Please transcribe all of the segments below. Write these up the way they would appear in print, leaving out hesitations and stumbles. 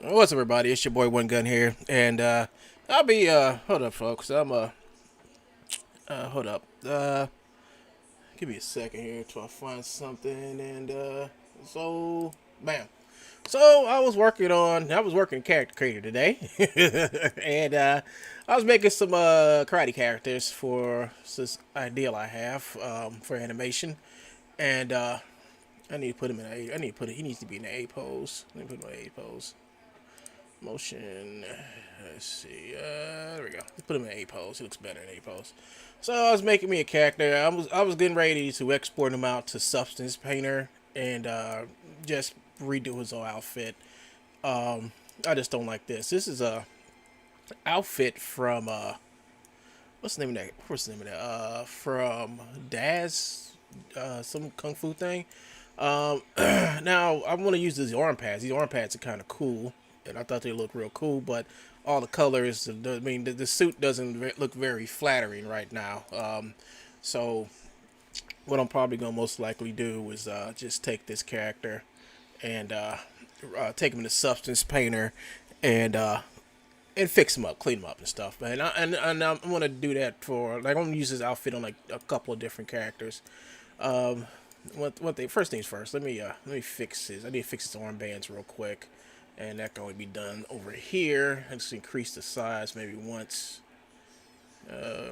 What's up, everybody? It's your boy One Gun here, and I'll be hold up, folks. Hold up. Give me a second here till I find something, and so bam. So I was working character creator today, and I was making some karate characters for this ideal I have for animation, and I need to put him in a. I need to put it. He needs to be in the A pose. Let me put him in A pose. Motion. Let's see. There we go. Let's put him in A pose. He looks better in A pose. So I was making me a character. I was getting ready to export him out to Substance Painter and just redo his whole outfit. I just don't like this. This is a outfit from what's the name of that? What's the name of that? From Daz, some kung fu thing. Now I'm gonna use these arm pads. These arm pads are kind of cool, and I thought they looked real cool. But all the colors, I mean, the suit doesn't look very flattering right now. So what I'm probably gonna most likely do is just take this character and take him to Substance Painter and fix him up, clean him up and stuff. And I'm gonna do that for like I'm gonna use this outfit on like a couple of different characters. Um, what they first things first. Let me fix his. I need to fix his armbands real quick, and that can only be done over here. I just increase the size maybe once.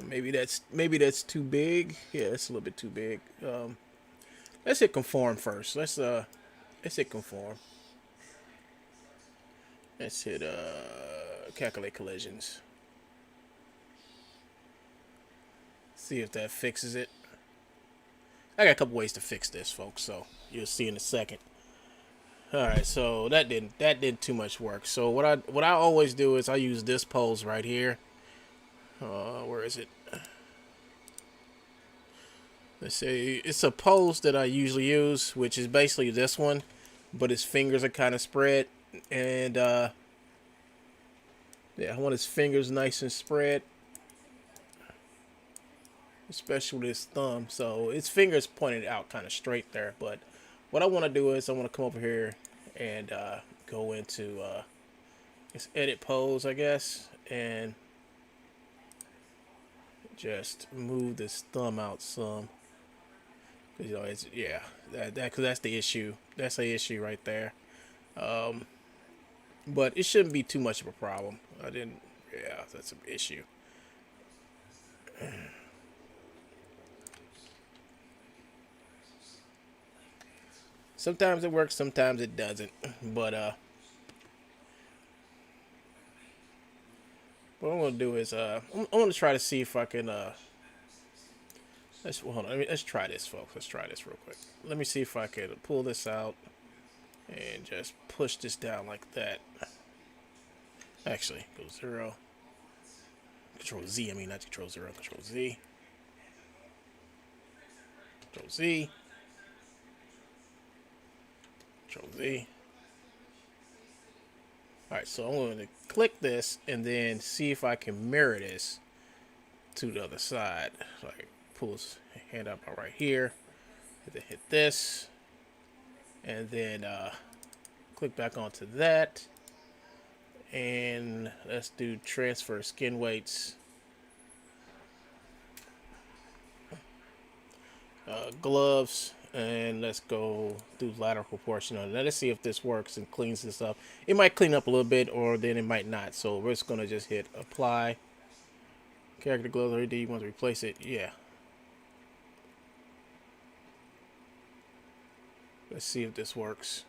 Maybe that's too big. Yeah, that's a little bit too big. Let's hit conform first. Let's hit conform. Let's hit calculate collisions. See if that fixes it. I got a couple ways to fix this, folks. So you'll see in a second. All right, so that did too much work. So what I always do is I use this pose right here. Where is it? Let's see. It's a pose that I usually use, which is basically this one, but his fingers are kind of spread, and yeah, I want his fingers nice and spread, especially with his thumb. So his fingers pointed out kind of straight there. But what I want to do is I want to come over here and go into this edit pose, I guess, and just move this thumb out some. Cause, you know, it's yeah, cause that's the issue. That's the issue right there. Um, but it shouldn't be too much of a problem. I didn't. Yeah, that's an issue. Sometimes it works, sometimes it doesn't. But what I'm gonna do is I'm gonna try to see if I can hold on. Let's try this, folks. Let's try this real quick. Let me see if I can pull this out and just push this down like that. Actually, go 0. Control Z. I mean, not Control 0. Control Z. Control Z. Control Z. Alright, so I'm going to click this and then see if I can mirror this to the other side. Like, pull his hand up right here. And then hit this. And then click back onto that. And let's do transfer skin weights. Gloves. And let's go do lateral proportion on it. Let's see if this works and cleans this up. It might clean up a little bit, or then it might not. So we're just gonna just hit apply. Character gloves already. You want to replace it? Yeah. Let's see if this works.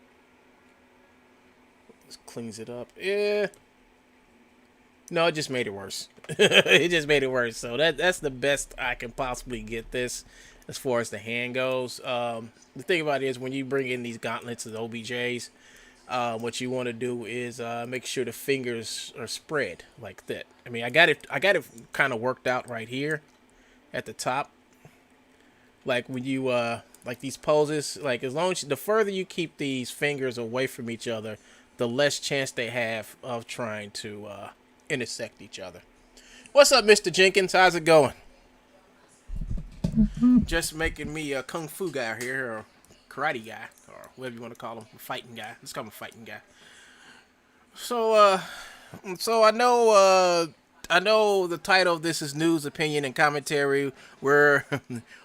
This cleans it up. Yeah. No, it just made it worse. It just made it worse. So that's the best I can possibly get this as far as the hand goes. The thing about it is when you bring in these gauntlets and OBJs, what you want to do is make sure the fingers are spread like that. I mean, I got it kind of worked out right here at the top. Like when you like these poses, like as long as the further you keep these fingers away from each other, the less chance they have of trying to intersect each other. What's up, Mr. Jenkins? How's it going? Just making me a kung fu guy here, or karate guy, or whatever you want to call him, a fighting guy. Let's call him a fighting guy. So, so I know the title of this is news, opinion, and commentary. We're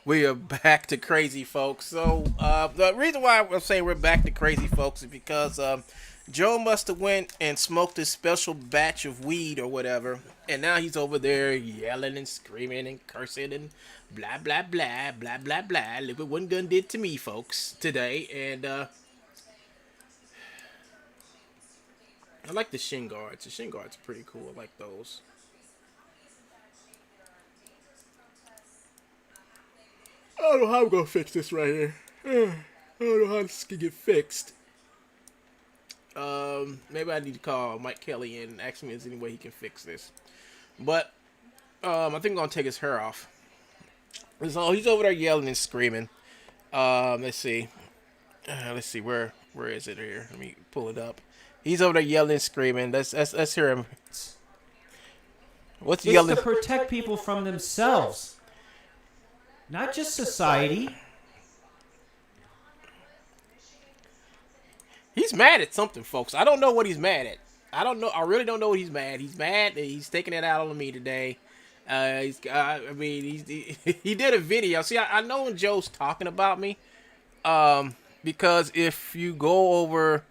we are back to crazy folks. So, the reason why I'm saying we're back to crazy folks is because Joe must have went and smoked this special batch of weed or whatever, and now he's over there yelling and screaming and cursing and blah blah blah blah blah blah. Look what one gun did to me, folks, today, and I like the shin guards. The shin guards are pretty cool. I like those. I don't know how I'm gonna fix this right here. I don't know how this can get fixed. Maybe I need to call Mike Kelly and ask him if there's any way he can fix this. But I think I'm gonna take his hair off. So he's over there yelling and screaming. Let's see. Let's see where is it here? Let me pull it up. He's over there yelling and screaming. Let's hear him. What's It's yelling? to protect people from themselves, not just society. He's mad at something, folks. I don't know what he's mad at. I don't know. I really don't know what he's mad. He's mad that he's taking it out on me today. I mean, he did a video. See, I know when Joe's talking about me, because if you go over,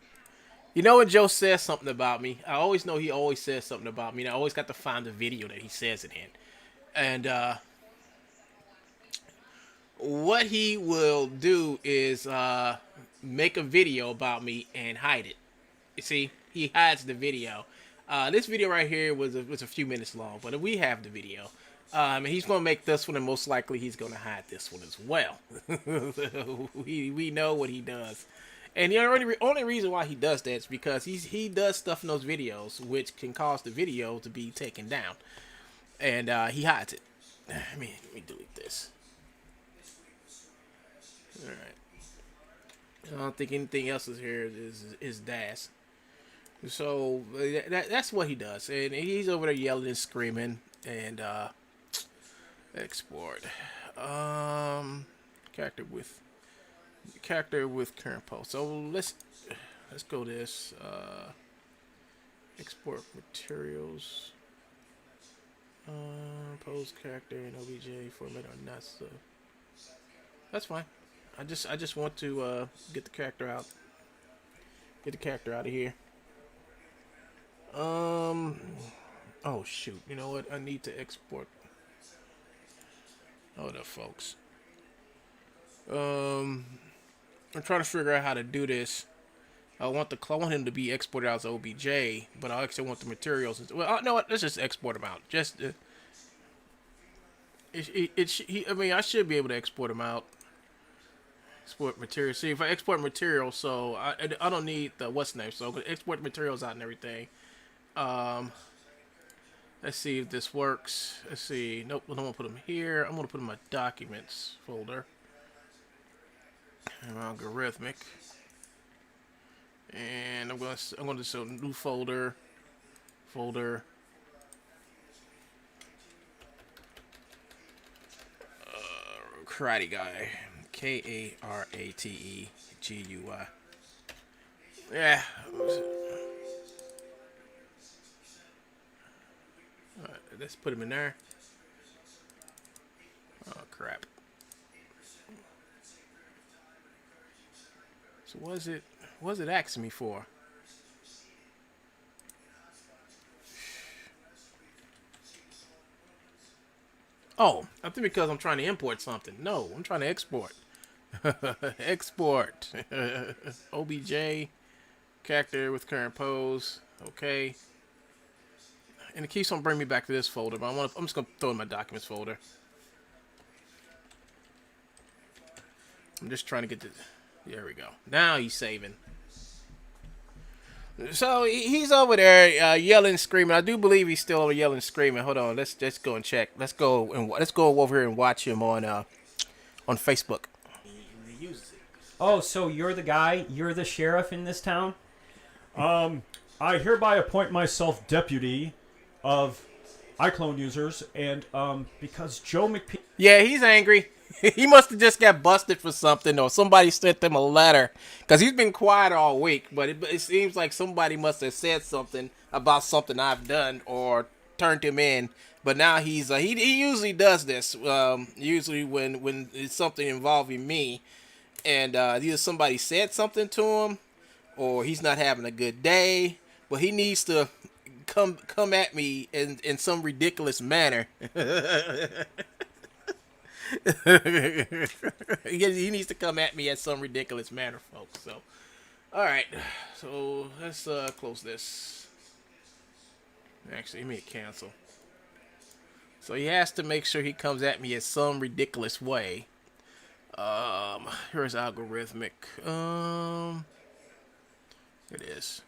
you know, when Joe says something about me, I always know he always says something about me. And I always got to find the video that he says it in, and what he will do is make a video about me and hide it. You see, he hides the video. This video right here was a few minutes long, but we have the video. And he's going to make this one, and most likely he's going to hide this one as well. we know what he does. And the only reason why he does that is because he does stuff in those videos which can cause the video to be taken down. And he hides it. Let me delete this. Alright. I don't think anything else is here is DAS. So that's what he does. And he's over there yelling and screaming. And export. Character with current post. So let's go this. Export materials. Pose character in OBJ format or not, so that's fine. I just want to get the character out. Get the character out of here. Oh shoot! You know what? I need to export. Hold up, folks. I'm trying to figure out how to do this. I want him to be exported out as OBJ, but I actually want the materials. Well, no, let's just export them out. Just I mean, I should be able to export them out. Export materials. See, if I export materials, so I don't need the what's name. So I can export materials out and everything. Let's see if this works. Let's see. Nope, I don't want to put them here. I'm going to put them in my documents folder. Algorithmic. And I'm going to show new folder. Karate Guy. KARATEGUI. Yeah. Let's put him in there. Oh crap. So what is it asking me for? Oh, I think because I'm trying to import something. No, I'm trying to export. Export. OBJ. Character with current pose. Okay. And it keeps on bringing me back to this folder, but I'm just going to throw it in my documents folder. I'm just trying to get the... There we go. Now he's saving. So he's over there yelling and screaming. I do believe he's still over yelling and screaming. Hold on. Let's go and check. Let's go over here and watch him on Facebook. Oh, so you're the guy? You're the sheriff in this town? I hereby appoint myself deputy of iClone users, and because Joe McP... Yeah, he's angry. He must have just got busted for something, or somebody sent him a letter, because he's been quiet all week. But it seems like somebody must have said something about something I've done or turned him in. But now he usually does this. Usually when it's something involving me, and either somebody said something to him, or he's not having a good day. But he needs to come at me in some ridiculous manner. He needs to come at me at some ridiculous manner, folks. So, all right. So let's close this. Actually, let me cancel. So he has to make sure he comes at me in some ridiculous way. Here's algorithmic. It is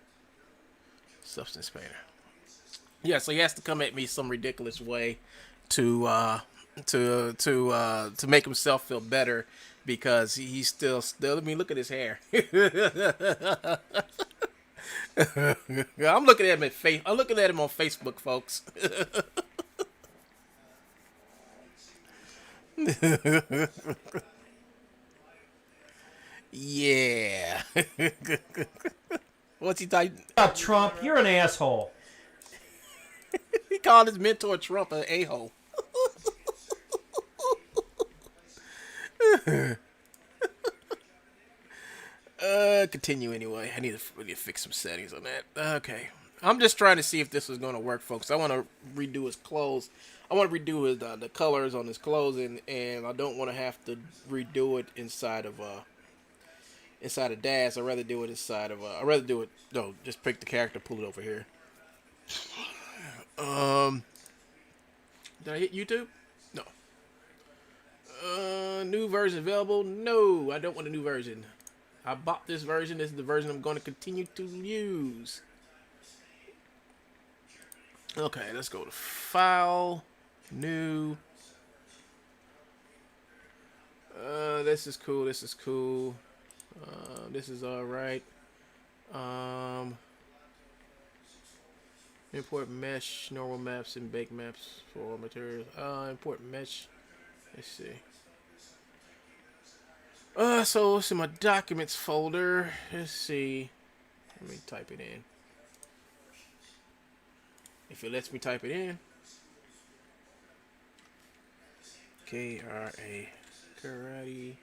substance painter. Yeah, so he has to come at me some ridiculous way to to make himself feel better, because he's still. I mean, look at his hair. I'm looking at him at face. I'm looking at him on Facebook, folks. Yeah. What's he talking? Trump, you're an asshole. He called his mentor Trump an a-hole. Continue anyway. I need to really fix some settings on that. Okay. I'm just trying to see if this is going to work, folks. I want to redo his clothes. I want to redo his the colors on his clothes, and I don't want to have to redo it inside of DAS. I'd rather do it inside of I'd rather do it. No, just pick the character, pull it over here. Did I hit YouTube? No. New version available? No, I don't want a new version. I bought this version. This is the version I'm going to continue to use. Okay, let's go to File, New. This is cool. This is cool. This is all right. Import mesh, normal maps, and bake maps for materials. Import mesh. Let's see. So it's in my documents folder. Let's see. Let me type it in. If it lets me type it in. K-R-A. Karate.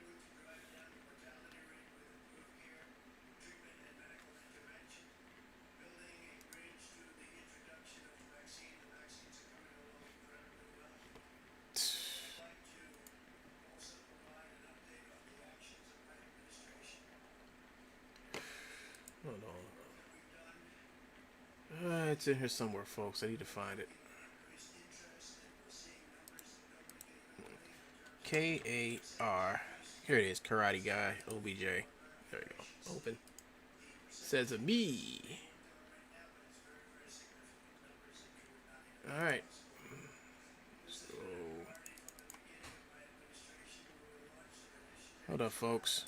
Hold on. It's in here somewhere, folks. I need to find it. K-A-R. Here it is. Karate Guy. OBJ. There you go. Open. Says a me. Alright. So. Hold up, folks.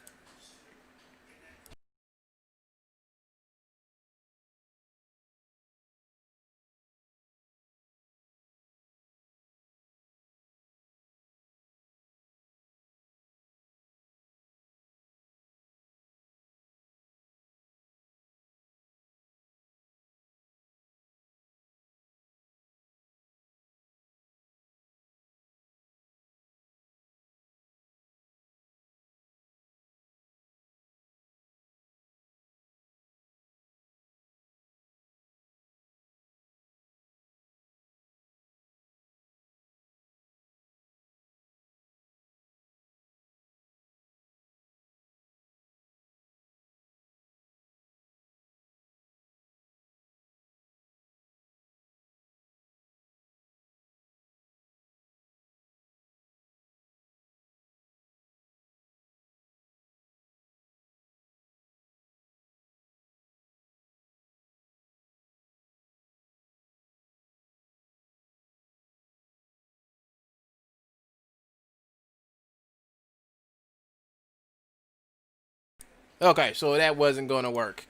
Okay, so that wasn't going to work.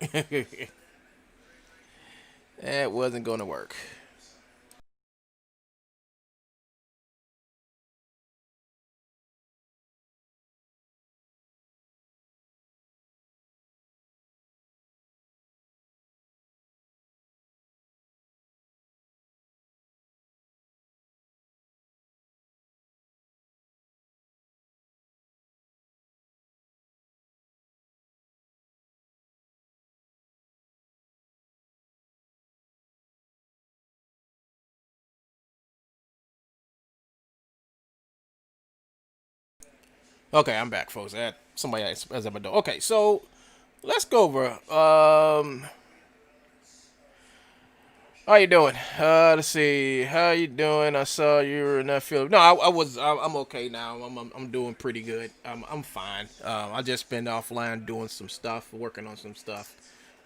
That wasn't going to work. Okay, I'm back, folks. I had somebody else at my door. Okay, so let's go over. How you doing? Let's see. How you doing? I saw you were not feeling. No, I was. I'm okay now. I'm doing pretty good. I'm fine. I just been offline doing some stuff, working on some stuff.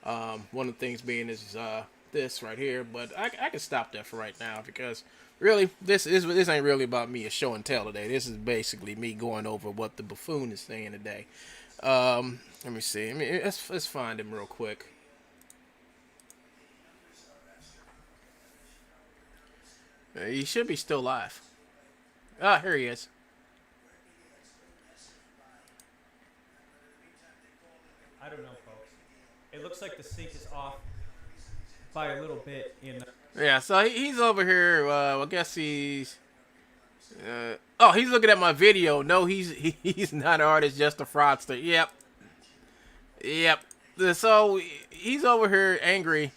One of the things being is this right here, but I can stop that for right now because really this ain't really about me a show and tell today. This is basically me going over what the buffoon is saying today. Let me see. Let's find him real quick. He should be still live. Ah, here he is. I don't know, folks. It looks like the sync is off by a little bit in. Yeah, so he's over here. I guess he's. Oh, he's looking at my video. No, he's not an artist, just a fraudster. Yep. So he's over here angry.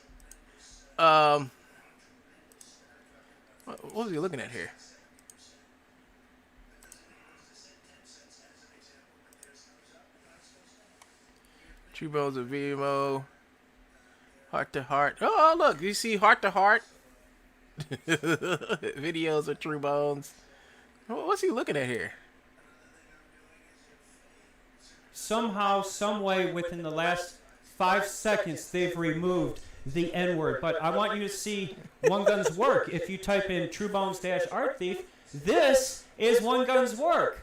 What was he looking at here? Truebones of VMO. Heart to heart. Oh, look. You see heart to heart? Videos of Truebones. What's he looking at here? Somehow, some way, within the last 5 seconds, they've removed the N-word. But I want you to see One Gun's work. If you type in Truebones-Art Thief, this is One Gun's work.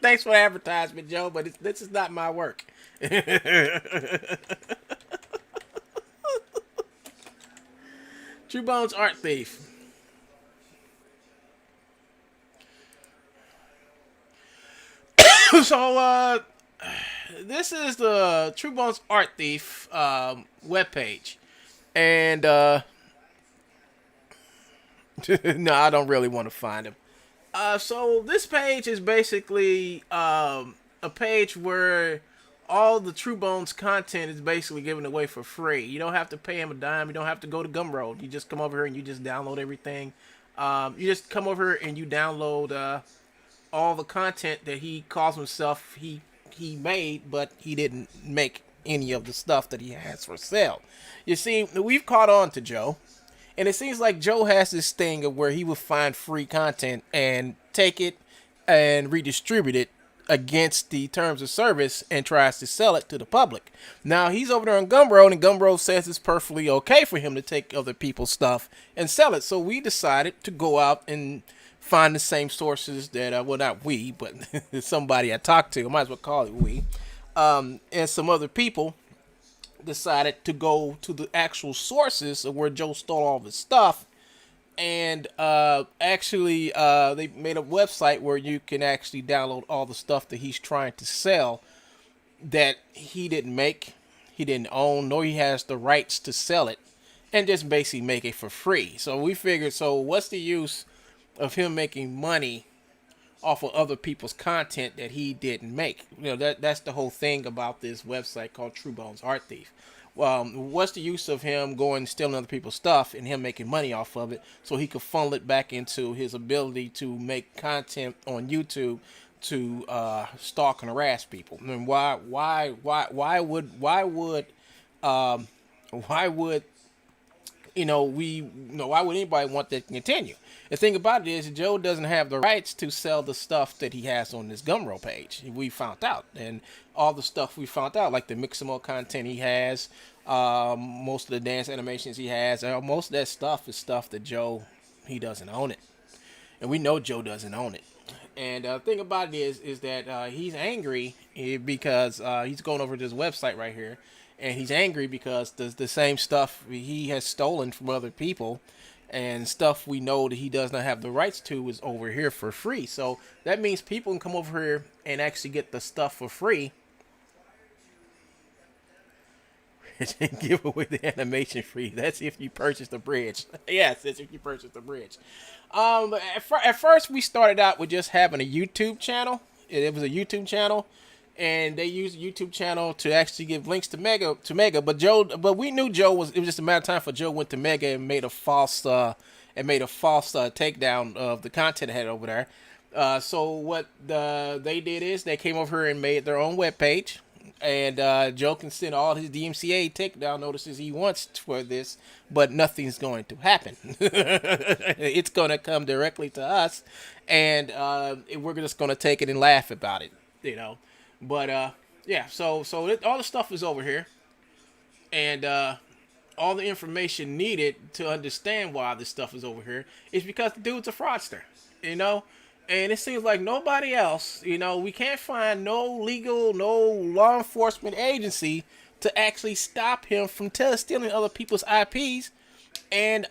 Thanks for the advertisement, Joe, but this is not my work. Truebones Art Thief. So, this is the Truebones Art Thief webpage. And, no, I don't really want to find him. So this page is basically a page where all the Truebones content is basically given away for free. You don't have to pay him a dime. You don't have to go to Gumroad. You just come over here and you just download everything. You just come over here and you download all the content that he calls himself he made, but he didn't make any of the stuff that he has for sale. You see, we've caught on to Joe. And it seems like Joe has this thing of where he will find free content and take it and redistribute it against the terms of service and tries to sell it to the public. Now, he's over there on Gumroad, and Gumroad says it's perfectly okay for him to take other people's stuff and sell it. So we decided to go out and find the same sources that, well, not we, but somebody I talked to, I might as well call it we, and some other people decided to go to the actual sources of where Joe stole all of his stuff, and actually they made a website where you can actually download all the stuff that he's trying to sell that he didn't make, he didn't own, nor he has the rights to sell it, and just basically make it for free. So we figured, so what's the use of him making money off of other people's content that he didn't make? You know, that's the whole thing about this website called Truebones Art Thief. What's the use of him going stealing other people's stuff and him making money off of it so he could funnel it back into his ability to make content on YouTube to stalk and harass people? I mean, why would why would anybody want that to continue? The thing about it is Joe doesn't have the rights to sell the stuff that he has on this Gumroad page. We found out, and all the stuff we found out, like the Mixamo content he has, most of the dance animations he has, most of that stuff is stuff that Joe, he doesn't own it, and we know Joe doesn't own it. And the thing about it is that he's angry because he's going over to this website right here. And he's angry because the same stuff he has stolen from other people and stuff we know that he does not have the rights to is over here for free. So that means people can come over here and actually get the stuff for free. And give away the animation free. That's if you purchase the bridge. Yes, that's if you purchase the bridge. At first we started out with just having a YouTube channel. It was a YouTube channel. And they used the YouTube channel to actually give links to Mega, but we knew Joe it was just a matter of time for Joe went to Mega and made a false and made a false takedown of the content I had over there. So what they did is they came over here and made their own webpage. And Joe can send all his DMCA takedown notices he wants for this, but nothing's going to happen. It's going to come directly to us, and we're just going to take it and laugh about it, you know. But yeah, so all the stuff is over here, and all the information needed to understand why this stuff is over here is because the dude's a fraudster, you know. And it seems like nobody else, you know, we can't find no law enforcement agency to actually stop him from stealing other people's IPs and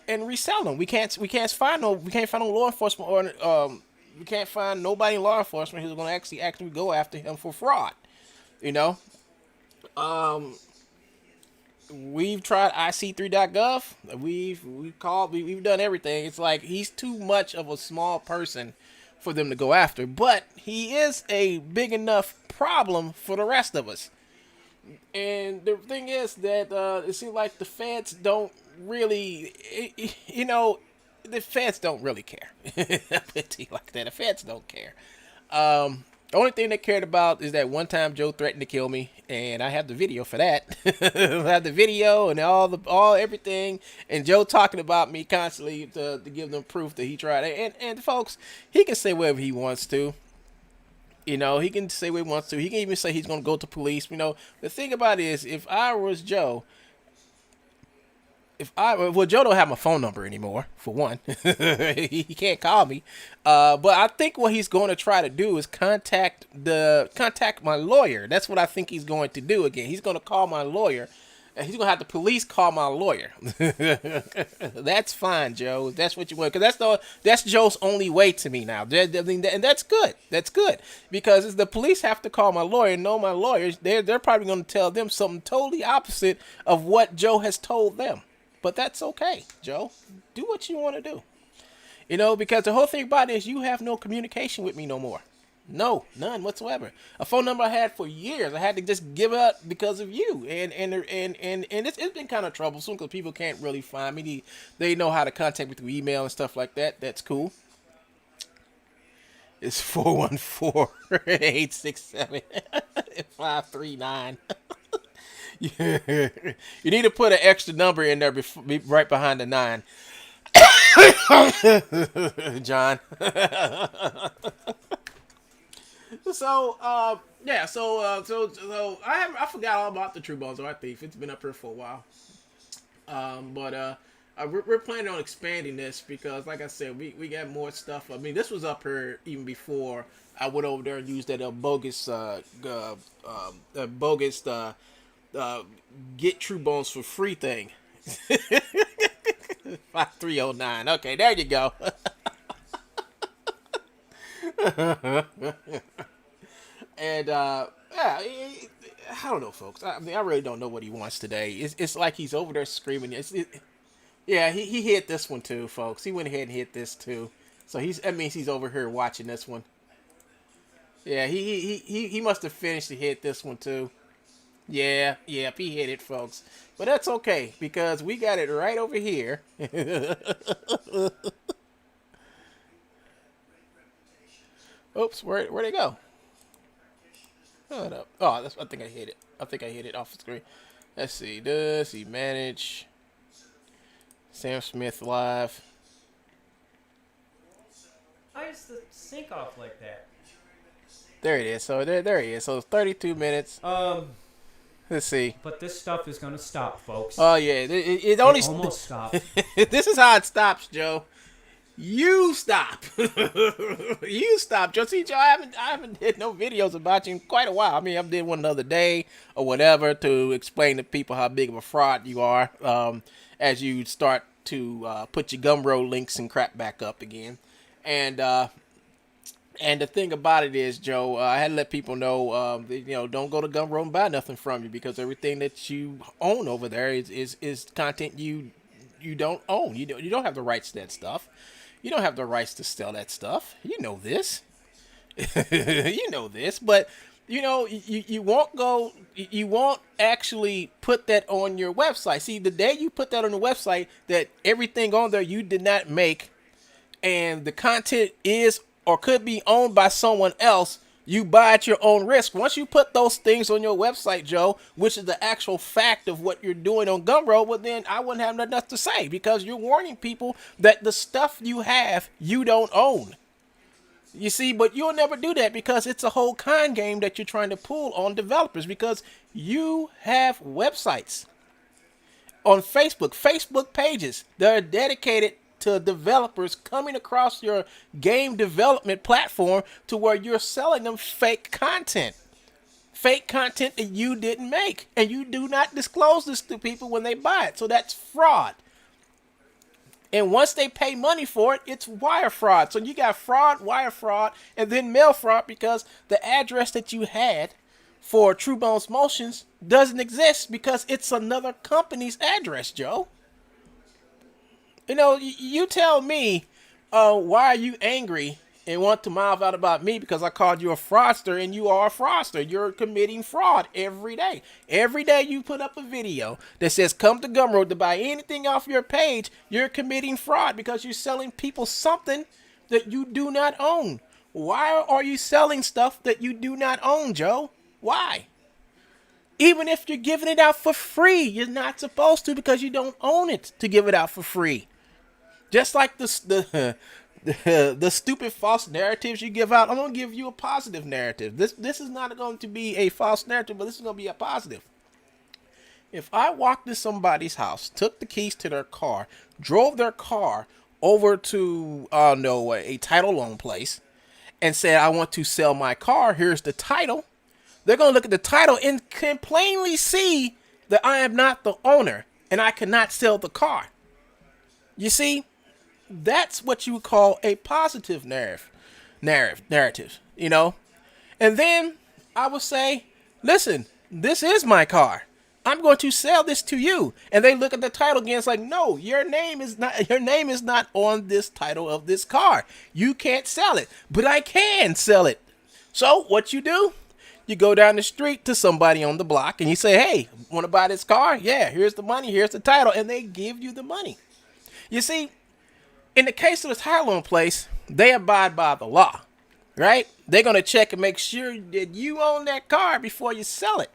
resell them. We can't find no law enforcement, or we can't find nobody in law enforcement who's going to actually go after him for fraud. You know, we've tried IC3.gov. We've done everything. It's like he's too much of a small person for them to go after, but he is a big enough problem for the rest of us. And the thing is that it seems like the feds don't really, you know, the feds don't really care. I put it to you like that. The feds don't care. The only thing they cared about is that one time Joe threatened to kill me, and I have the video for that. I have the video and all everything, and Joe talking about me constantly to give them proof that he tried. And folks, he can say whatever he wants to. You know, he can say what he wants to. He can even say he's going to go to police. You know, the thing about it is, if I was Joe, Joe don't have my phone number anymore, for one. he can't call me. But I think what he's going to try to do is contact my lawyer. That's what I think he's going to do again. He's going to call my lawyer, and he's going to have the police call my lawyer. That's fine, Joe. That's what you want, because that's Joe's only way to me now. And that's good. That's good, because if the police have to call my lawyer, know my lawyers, they're probably going to tell them something totally opposite of what Joe has told them. But that's okay, Joe. Do what you want to do. You know, because the whole thing about it is you have no communication with me no more. No, none whatsoever. A phone number I had for years, I had to just give up because of you. And it's been kind of troublesome because people can't really find me. They know how to contact me through email and stuff like that. That's cool. It's 414-867-539. Yeah. You need to put an extra number in there right behind the 9. John. So I forgot all about the Truebones Art Thief. It's been up here for a while. But we're planning on expanding this because, like I said, we got more stuff. I mean, this was up here even before I went over there and used that bogus get Truebones for free thing. 5309. Okay, there you go. And yeah, I don't know, folks. I mean, I really don't know what he wants today. It's like he's over there screaming. Yeah, he hit this one too, folks. He went ahead and hit this too. So that means he's over here watching this one. Yeah, he must have finished to hit this one too. Yeah, he hit it, folks. But that's okay, because we got it right over here. Oops, where'd it go? Hold up. Oh, I think I hit it. I think I hit it off the screen. Let's see. Does he manage? Sam Smith live. Why does the sync off like that? There it is. So there he is. So it's 32 minutes. Let's see. But this stuff is going to stop, folks. Oh, yeah. It only almost stopped. This is how it stops, Joe. You stop. You stop, Joe. See, Joe, I haven't did no videos about you in quite a while. I mean, I did one the other day or whatever to explain to people how big of a fraud you are as you start to put your Gumroad links and crap back up again. And the thing about it is, Joe, I had to let people know, don't go to Gumroad and buy nothing from you, because everything that you own over there is content you don't own. You don't have the rights to that stuff. You don't have the rights to sell that stuff. You know this. You know this. But you won't go, you won't actually put that on your website. See, the day you put that on the website, that everything on there you did not make, and the content is or could be owned by someone else, you buy at your own risk. Once you put those things on your website, Joe, which is the actual fact of what you're doing on Gumroad, well, then I wouldn't have nothing else to say, because you're warning people that the stuff you have, you don't own. You see, but you'll never do that, because it's a whole con game that you're trying to pull on developers, because you have websites on Facebook pages that are dedicated to developers coming across your game development platform, to where you're selling them fake content that you didn't make, and you do not disclose this to people when they buy it. So that's fraud. And once they pay money for it, it's wire fraud. So you got fraud, wire fraud, and then mail fraud, because the address that you had for Truebones Motions doesn't exist, because it's another company's address, Joe. You tell me, why are you angry and want to mouth out about me because I called you a fraudster, and you are a fraudster. You're committing fraud every day. Every day you put up a video that says come to Gumroad to buy anything off your page, you're committing fraud, because you're selling people something that you do not own. Why are you selling stuff that you do not own, Joe? Why? Even if you're giving it out for free, you're not supposed to, because you don't own it to give it out for free. Just like the stupid false narratives you give out, I'm going to give you a positive narrative. This is not going to be a false narrative, but this is going to be a positive. If I walked to somebody's house, took the keys to their car, drove their car over to, a title loan place, and said, I want to sell my car, here's the title, they're going to look at the title and can plainly see that I am not the owner, and I cannot sell the car. You see? That's what you would call a positive narrative, And then I would say, listen, this is my car. I'm going to sell this to you. And they look at the title again. It's like, no, your name is not on this title of this car. You can't sell it, but I can sell it. So what you do? You go down the street to somebody on the block and you say, hey, want to buy this car? Yeah, here's the money. Here's the title. And they give you the money. You see, in the case of the title loan place, they abide by the law, right? They're going to check and make sure that you own that car before you sell it,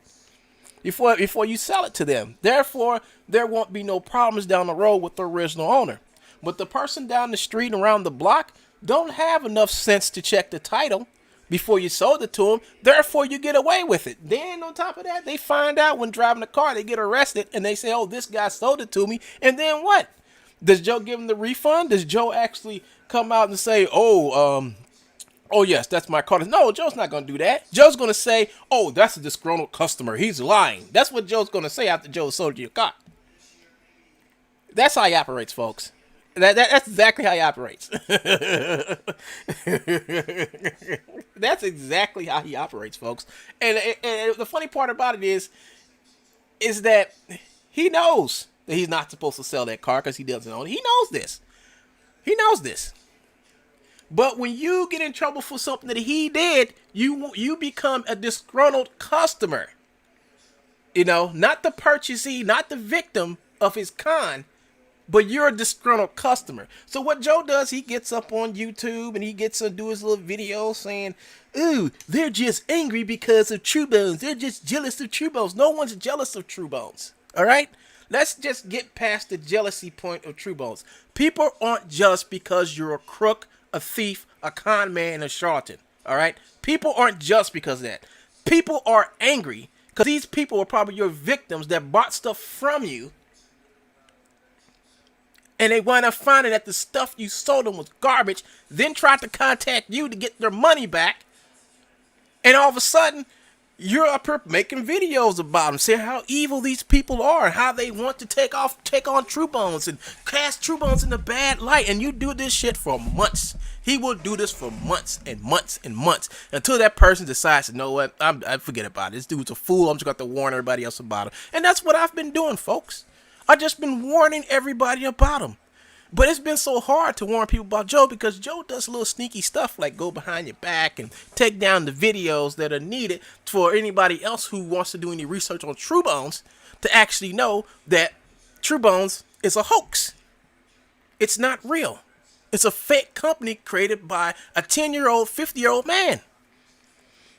before you sell it to them. Therefore, there won't be no problems down the road with the original owner. But the person down the street and around the block don't have enough sense to check the title before you sold it to them. Therefore, you get away with it. Then on top of that, they find out when driving the car, they get arrested and they say, oh, this guy sold it to me. And then what? Does Joe give him the refund? Does Joe actually come out and say, oh yes, that's my car? No, Joe's not going to do that. Joe's going to say, oh, that's a disgruntled customer. He's lying. That's what Joe's going to say after Joe sold you your car. That's how he operates, folks. That's exactly how he operates. That's exactly how he operates, folks. And the funny part about it is that he knows that he's not supposed to sell that car because he doesn't own it. He knows this. He knows this. But when you get in trouble for something that he did, you become a disgruntled customer. Not the purchasee, not the victim of his con, but you're a disgruntled customer. So what Joe does, he gets up on YouTube and he gets to do his little video saying, ooh, they're just angry because of Truebones. They're just jealous of Truebones. No one's jealous of Truebones. All right? Let's just get past the jealousy point of Truebones. People aren't jealous because you're a crook, a thief, a con man, and a charlatan. All right? People aren't jealous because of that. People are angry because these people are probably your victims that bought stuff from you, and they wind up finding that the stuff you sold them was garbage, then tried to contact you to get their money back, and all of a sudden, you're up here making videos about them, saying how evil these people are, and how they want to take on Truebones and cast Truebones in a bad light. And you do this shit for months. He will do this for months and months and months until that person decides, you know what, I forget about it. This dude's a fool. I'm just going to warn everybody else about him. And that's what I've been doing, folks. I've just been warning everybody about him. But it's been so hard to warn people about Joe because Joe does little sneaky stuff like go behind your back and take down the videos that are needed for anybody else who wants to do any research on Truebones to actually know that Truebones is a hoax. It's not real. It's a fake company created by a 10-year-old, 50-year-old man.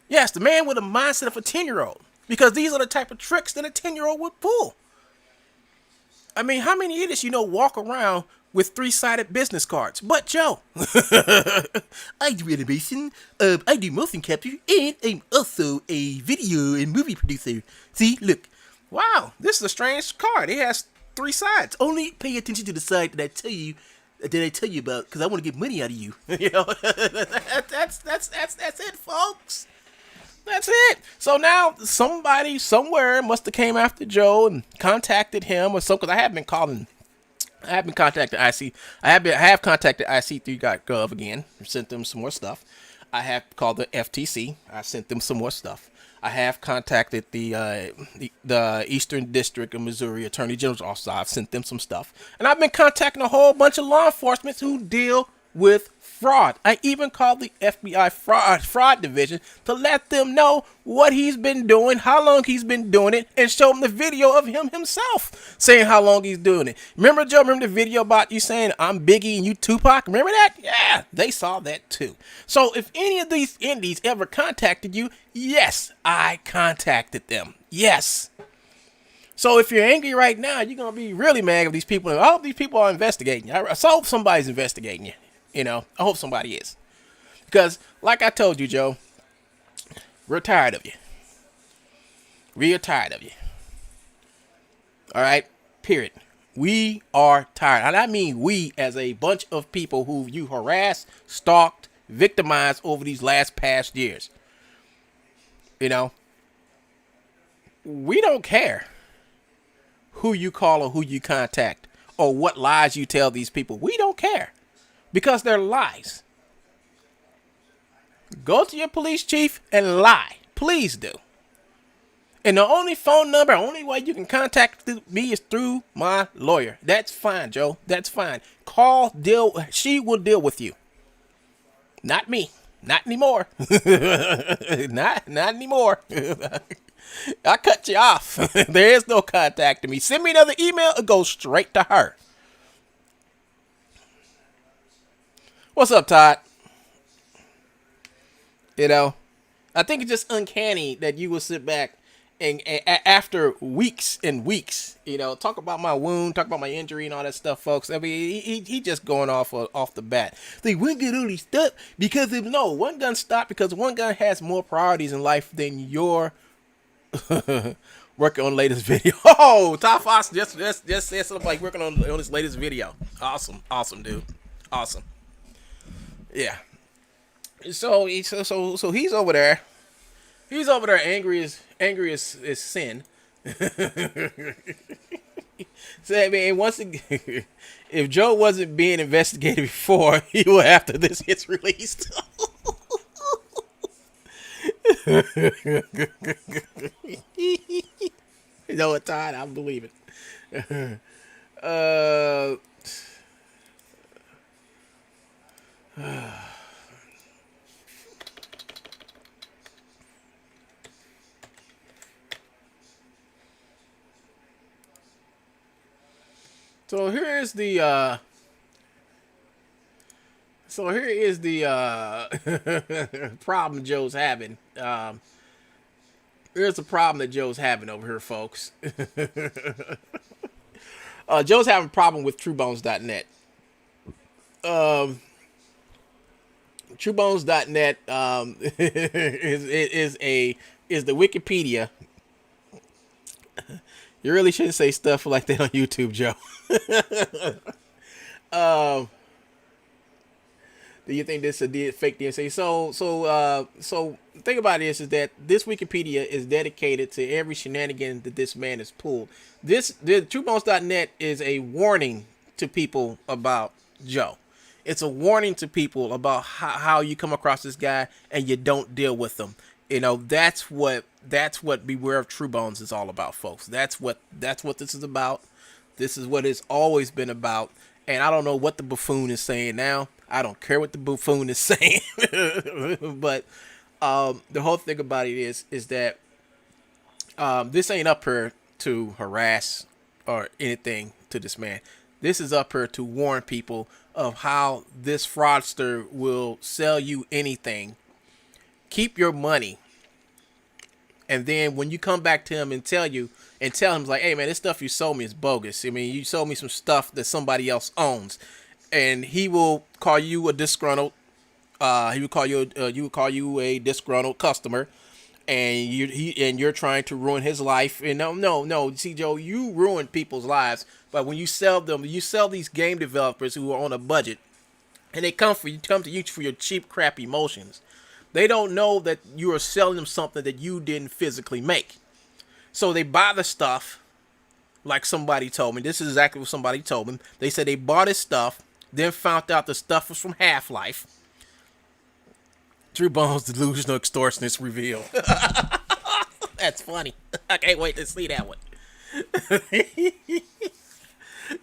Yes, the man with a mindset of a 10-year-old. Because these are the type of tricks that a 10-year-old would pull. I mean, how many idiots walk around with 3-sided business cards? But Joe. I do animation, I do motion capture, and I'm also a video and movie producer. See, look. Wow, this is a strange card. It has 3 sides. Only pay attention to the side that I tell you about, because I want to get money out of you. That's it, folks. That's it. So now somebody somewhere must have came after Joe and contacted him or something. Because I have been calling. I have been contacting IC. I have contacted IC3.gov again. Sent them some more stuff. I have called the FTC. I sent them some more stuff. I have contacted the Eastern District of Missouri Attorney General's office. I've sent them some stuff. And I've been contacting a whole bunch of law enforcement who deal with fraud. I even called the FBI fraud division to let them know what he's been doing, how long he's been doing it, and show them the video of him himself saying how long he's doing it. Remember, Joe? Remember the video about you saying I'm Biggie and you Tupac? Remember that? Yeah, they saw that too. So if any of these indies ever contacted you, yes, I contacted them. Yes. So if you're angry right now, you're going to be really mad at these people. I hope these people are investigating you. I hope somebody's investigating you. I hope somebody is. Because, like I told you, Joe, we're tired of you. We're tired of you. All right? Period. We are tired. And I mean we as a bunch of people who you harassed, stalked, victimized over these past years. We don't care who you call or who you contact or what lies you tell these people. We don't care. Because they're lies. Go to your police chief and lie. Please do. And the only phone number, only way you can contact me is through my lawyer. That's fine, Joe. That's fine. She will deal with you. Not me. Not anymore. Not anymore. I cut you off. There is no contacting me. Send me another email. It goes straight to her. What's up, Todd? I think it's just uncanny that you will sit back and after weeks and weeks, talk about my wound, talk about my injury and all that stuff, folks. I mean, he just going off the bat. Like, one gun only stopped because one gun stopped because one gun has more priorities in life than your working on the latest video. Oh, Todd Fox just said something like working on his latest video. Awesome, dude. Awesome. Yeah. So he's over there. He's over there angry as sin. So I mean, once again, if Joe wasn't being investigated before, he will after this gets released. You know what, Todd? I believe it. So here is the problem Joe's having. Here's the problem that Joe's having over here, folks. Joe's having a problem with Truebones.net. Truebones.net is the Wikipedia. You really shouldn't say stuff like that on YouTube, Joe. Do you think this is a fake DNC? So think about this is that this Wikipedia is dedicated to every shenanigan that this man has pulled. The Truebones.net is a warning to people about Joe. It's a warning to people about how you come across this guy and you don't deal with them. That's what Beware of Truebones is all about, folks. That's what this is about. This is what it's always been about. And I don't know what the buffoon is saying now. I don't care what the buffoon is saying. But the whole thing about it is that this ain't up here to harass or anything to this man. This is up here to warn people of how this fraudster will sell you anything. Keep your money. And then when you come back to him and tell him like, hey man, this stuff you sold me is bogus. I mean, you sold me some stuff that somebody else owns, and he will call you a disgruntled. He would call you a disgruntled customer, and you're trying to ruin his life. And no. See, Joe, you ruin people's lives. But when you sell these game developers who are on a budget, and they come to you for your cheap crap emotions. They don't know that you are selling them something that you didn't physically make. So they buy the stuff, like somebody told me. This is exactly what somebody told me. They said they bought his stuff, then found out the stuff was from Half-Life. Truebones delusional extortionist revealed. That's funny. I can't wait to see that one.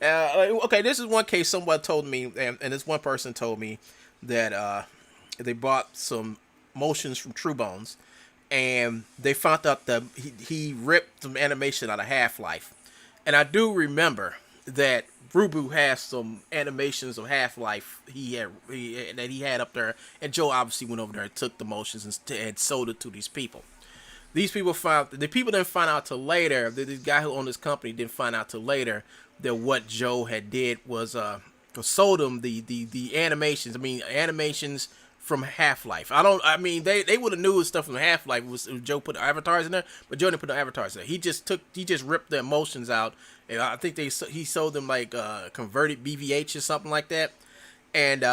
Okay, this is one case someone told me, and this one person told me that they bought some motions from Truebones, and they found out that he ripped some animation out of Half-Life. And I do remember that Rubu has some animations of Half-Life that he had up there, and Joe obviously went over there and took the motions and sold it to these people. The people didn't find out till later. The guy who owned this company didn't find out till later that what Joe had did was sold them the animations. I mean, animations from Half-Life. They would have knew stuff from Half-Life was Joe put avatars in there, but Joe didn't put the avatars there. He just ripped the emotions out, and I think he sold them like converted BVH or something like that, and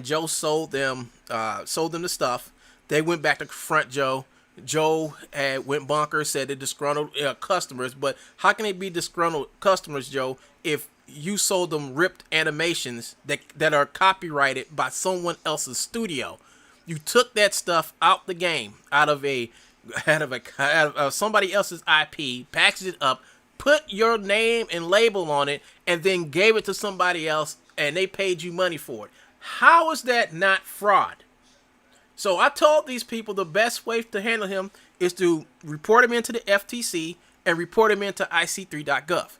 Joe sold them the stuff. They went back to confront Joe. Joe went bonkers, said they're disgruntled customers, but how can they be disgruntled customers, Joe, if you sold them ripped animations that are copyrighted by someone else's studio? You took that stuff out the game, out of somebody else's IP, packaged it up, put your name and label on it, and then gave it to somebody else, and they paid you money for it. How is that not fraud? So I told these people the best way to handle him is to report him into the FTC and report him into IC3.gov.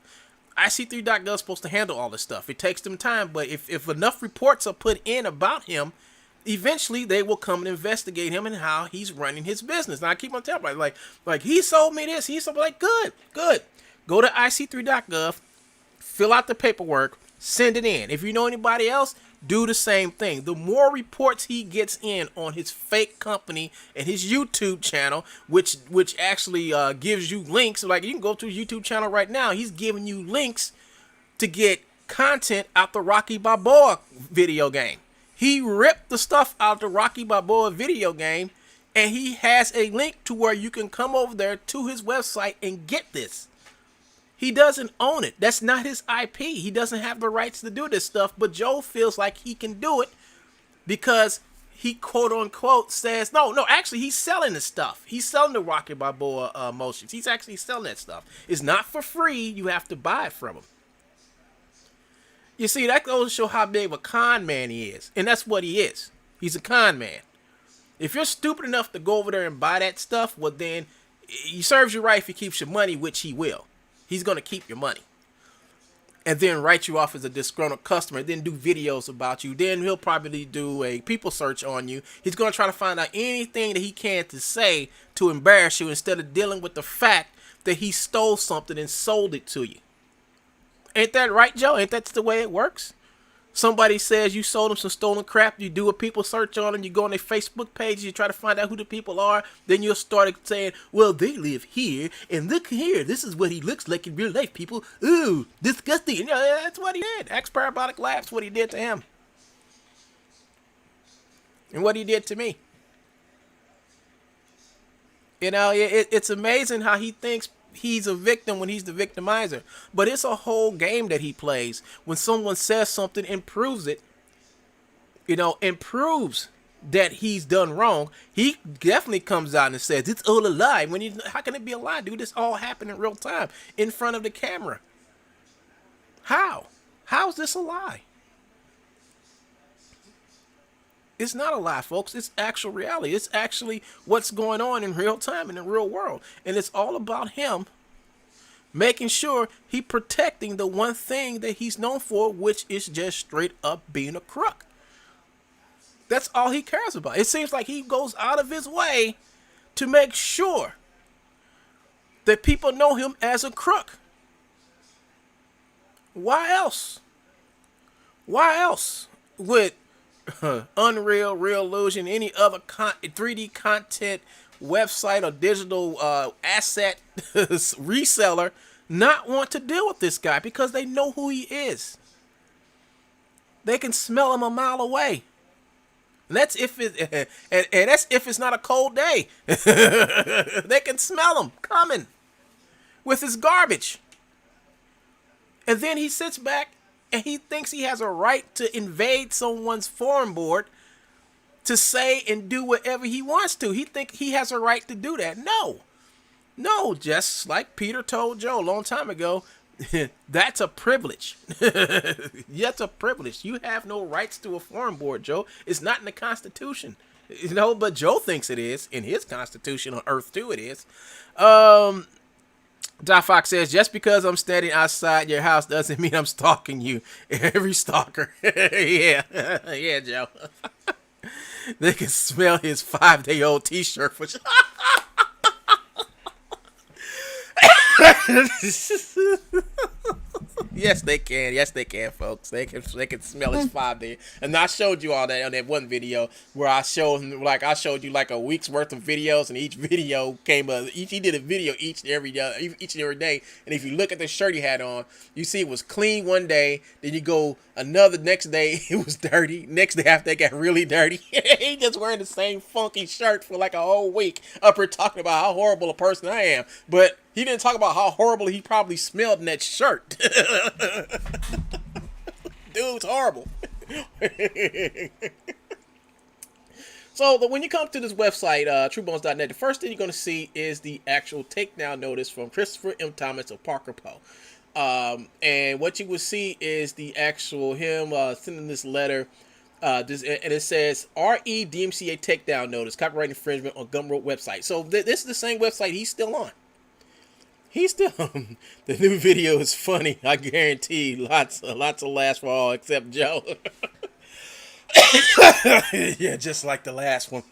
IC3.gov is supposed to handle all this stuff. It takes them time, but if enough reports are put in about him, eventually they will come and investigate him and how he's running his business. Now I keep on telling everybody, like he sold me this, he's like, good. Go to IC3.gov, fill out the paperwork, send it in. If you know anybody else, do the same thing. The more reports he gets in on his fake company and his YouTube channel, which actually gives you links. Like, you can go to his YouTube channel right now. He's giving you links to get content out the Rocky Balboa video game. He ripped the stuff out of the Rocky Balboa video game, and he has a link to where you can come over there to his website and get this. He doesn't own it. That's not his IP. He doesn't have the rights to do this stuff, but Joe feels like he can do it because he quote unquote says, no, actually he's selling this stuff. He's selling the Rocky Balboa motions. He's actually selling that stuff. It's not for free. You have to buy it from him. You see, that goes to show how big of a con man he is. And that's what he is. He's a con man. If you're stupid enough to go over there and buy that stuff, well then, he serves you right if he keeps your money, which he will. He's going to keep your money. And then write you off as a disgruntled customer. Then do videos about you. Then he'll probably do a people search on you. He's going to try to find out anything that he can to say to embarrass you instead of dealing with the fact that he stole something and sold it to you. Ain't that right, Joe? Ain't that the way it works? Somebody says you sold them some stolen crap. You do a people search on them. You go on their Facebook page. You try to find out who the people are. Then you'll start saying, well, they live here. And look here. This is what he looks like in real life, people. Ooh, disgusting. You know, that's what he did. X Parabolic Labs, what he did to him. And what he did to me. You know, it's amazing how he thinks he's a victim when he's the victimizer. But it's a whole game that he plays. When someone says something and proves it, you know, and proves that he's done wrong, he definitely comes out and says, it's all a lie. How can it be a lie, dude? This all happened in real time, in front of the camera. How How's this a lie? It's not a lie, folks. It's actual reality. It's actually what's going on in real time in the real world. And it's all about him making sure he protecting the one thing that he's known for, which is just straight up being a crook. That's all he cares about. It seems like he goes out of his way to make sure that people know him as a crook. Why else? Why else would Unreal, Real Illusion, any other 3D content website or digital asset reseller not want to deal with this guy? Because they know who he is. They can smell him a mile away. And that's if it, and that's if it's not a cold day. They can smell him coming with his garbage. And then he sits back and he thinks he has a right to invade someone's forum board to say and do whatever he wants to. He think he has a right to do that. No, just like Peter told Joe a long time ago, that's a privilege. That's a privilege. You have no rights to a forum board, Joe. It's not in the Constitution. But Joe thinks it is. In his Constitution on Earth too, it is. Doc Fox says, just because I'm standing outside your house doesn't mean I'm stalking you. Every stalker. Yeah, Joe. They can smell his 5-day-old t-shirt. For Yes, they can. Yes, they can, folks. They can smell his 5-day. And I showed you all that on that one video where I showed you like a week's worth of videos, and each video he did a video each and every day. And if you look at the shirt he had on, you see it was clean one day. Then you go next day it was dirty. Next day after, it got really dirty. He just wearing the same funky shirt for like a whole week, up here talking about how horrible a person I am. But he didn't talk about how horrible he probably smelled in that shirt. Dude's horrible. So when you come to this website, Truebones.net, the first thing you're going to see is the actual takedown notice from Christopher M. Thomas of Parker Poe. And what you will see is the actual him sending this letter. And it says RE-DMCA takedown notice, copyright infringement on Gumroad website. So this is the same website he's still on. The new video is funny. I guarantee lots of laughs for all except Joe. Yeah, just like the last one.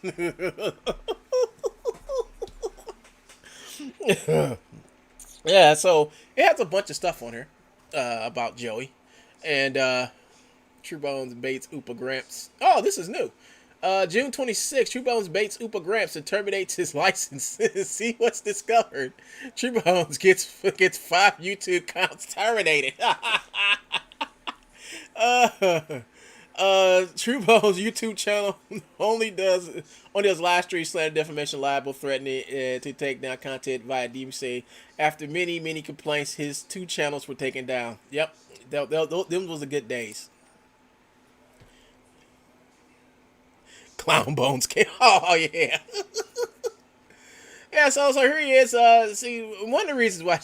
Yeah, so it has a bunch of stuff on here about Joey. And Truebones baits Oopa Gramps. Oh, this is new. June 26th, Truebones baits Oopa Gramps and terminates his license. See what's discovered. Truebones gets 5 YouTube accounts terminated. Truebones YouTube channel only does live stream slander, defamation, libel, threatening to take down content via DMCA. After many complaints, his 2 channels were taken down. Yep, them was the good days. Clown Bones came. Oh yeah. Yeah, so here he is. See, one of the reasons why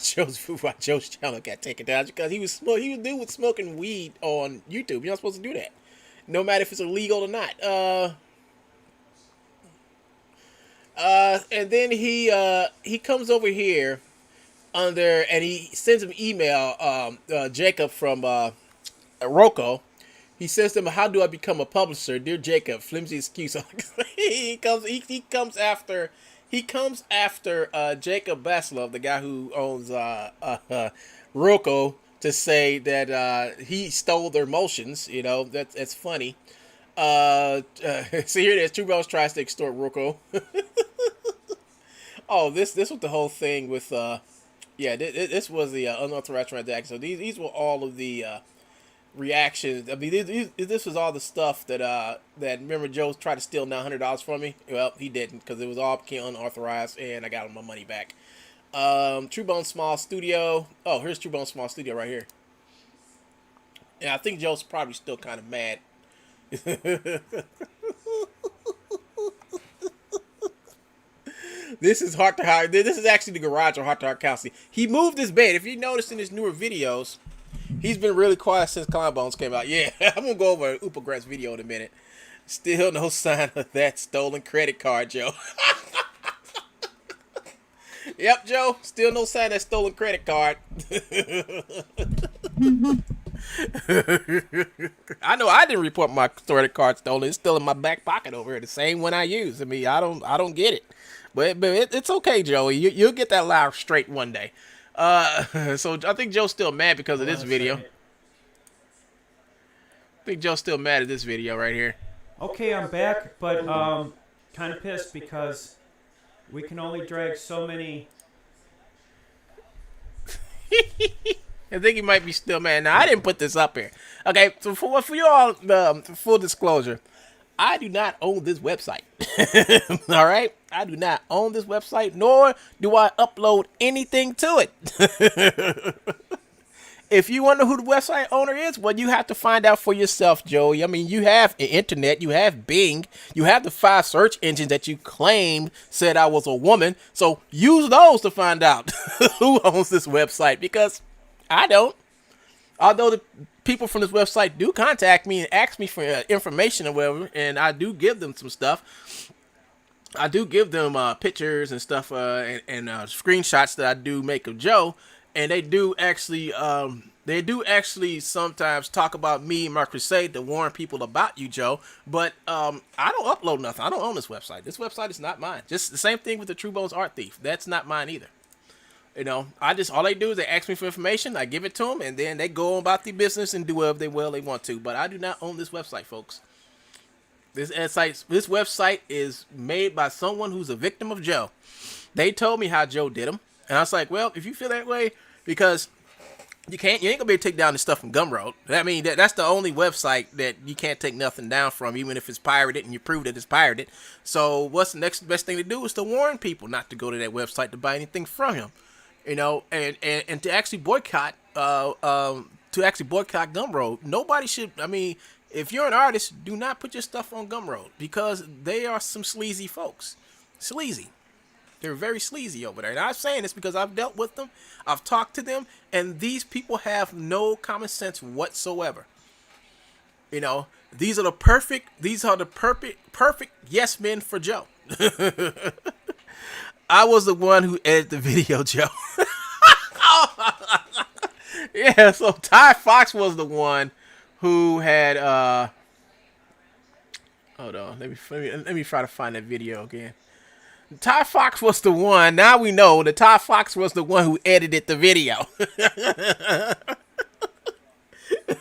Joe's channel got taken down is because he was smoking weed on YouTube. You're not supposed to do that, no matter if it's illegal or not. And then he comes over here and he sends him email. Jacob from Rocco. He says to him, "How do I become a publisher, dear Jacob?" Flimsy excuse. He comes after Jacob Baslov, the guy who owns Rocco, to say that he stole their motions. You know, that's funny. So here it is. Truebones tries to extort Rocco. Oh, this was the whole thing with this was the unauthorized transaction. So these were all of the reactions. I mean, this was all the stuff that remember Joe tried to steal $900 from me. Well, he didn't, because it was all unauthorized, and I got him my money back. Truebones Small Studio. Oh, here's Truebones Small Studio right here. Yeah, I think Joe's probably still kind of mad. This is Heart to Heart. This is actually the garage of Heart to Heart Counseling. He moved his bed. If you notice in his newer videos, He's been really quiet since Bones came out. Yeah, I'm gonna go over Upagrant's video in a minute. Still no sign of that stolen credit card, Joe. Yep, Joe. Still no sign of that stolen credit card. I know I didn't report my credit card stolen. It's still in my back pocket over here, the same one I use. I mean, I don't get it, but it's okay, Joey. You'll get that lie straight one day. So I think Joe's still mad because of this video. I think Joe's still mad at this video right here. Okay, I'm back, but kind of pissed because we can only drag so many. I think he might be still mad. Now, I didn't put this up here. Okay, so for you all, full disclosure, I do not own this website. All right? I do not own this website, nor do I upload anything to it. If you wonder who the website owner is, well, you have to find out for yourself, Joey. I mean, you have the internet, you have Bing, you have the 5 search engines that you claimed said I was a woman. So use those to find out who owns this website, because I don't. Although the people from this website do contact me and ask me for information or whatever, and I do give them some stuff. I do give them pictures and stuff and screenshots that I do make of Joe, and they do actually sometimes talk about me and my crusade to warn people about you, Joe. But I don't upload nothing. I don't own this website. This website is not mine. Just the same thing with the Truebones Art Thief. That's not mine either. You know, all they do is they ask me for information, I give it to them, and then they go on about their business and do whatever they want to. But I do not own this website, folks. This website is made by someone who's a victim of Joe. They told me how Joe did them, and I was like, well, if you feel that way, because you ain't gonna be able to take down this stuff from Gumroad. I mean, that's the only website that you can't take nothing down from, even if it's pirated and you prove that it's pirated. So what's the next best thing to do is to warn people not to go to that website to buy anything from him. You know, and to actually boycott Gumroad. Nobody should. I mean, if you're an artist, do not put your stuff on Gumroad, because they are some sleazy folks. Sleazy. They're very sleazy over there. And I'm saying this because I've dealt with them. I've talked to them, and these people have no common sense whatsoever. You know, these are the perfect yes men for Joe. I was the one who edited the video, Joe. Yeah, so Ty Fox was the one who had hold on, let me try to find that video again. Ty Fox was the one. Now we know that Ty Fox was the one who edited the video.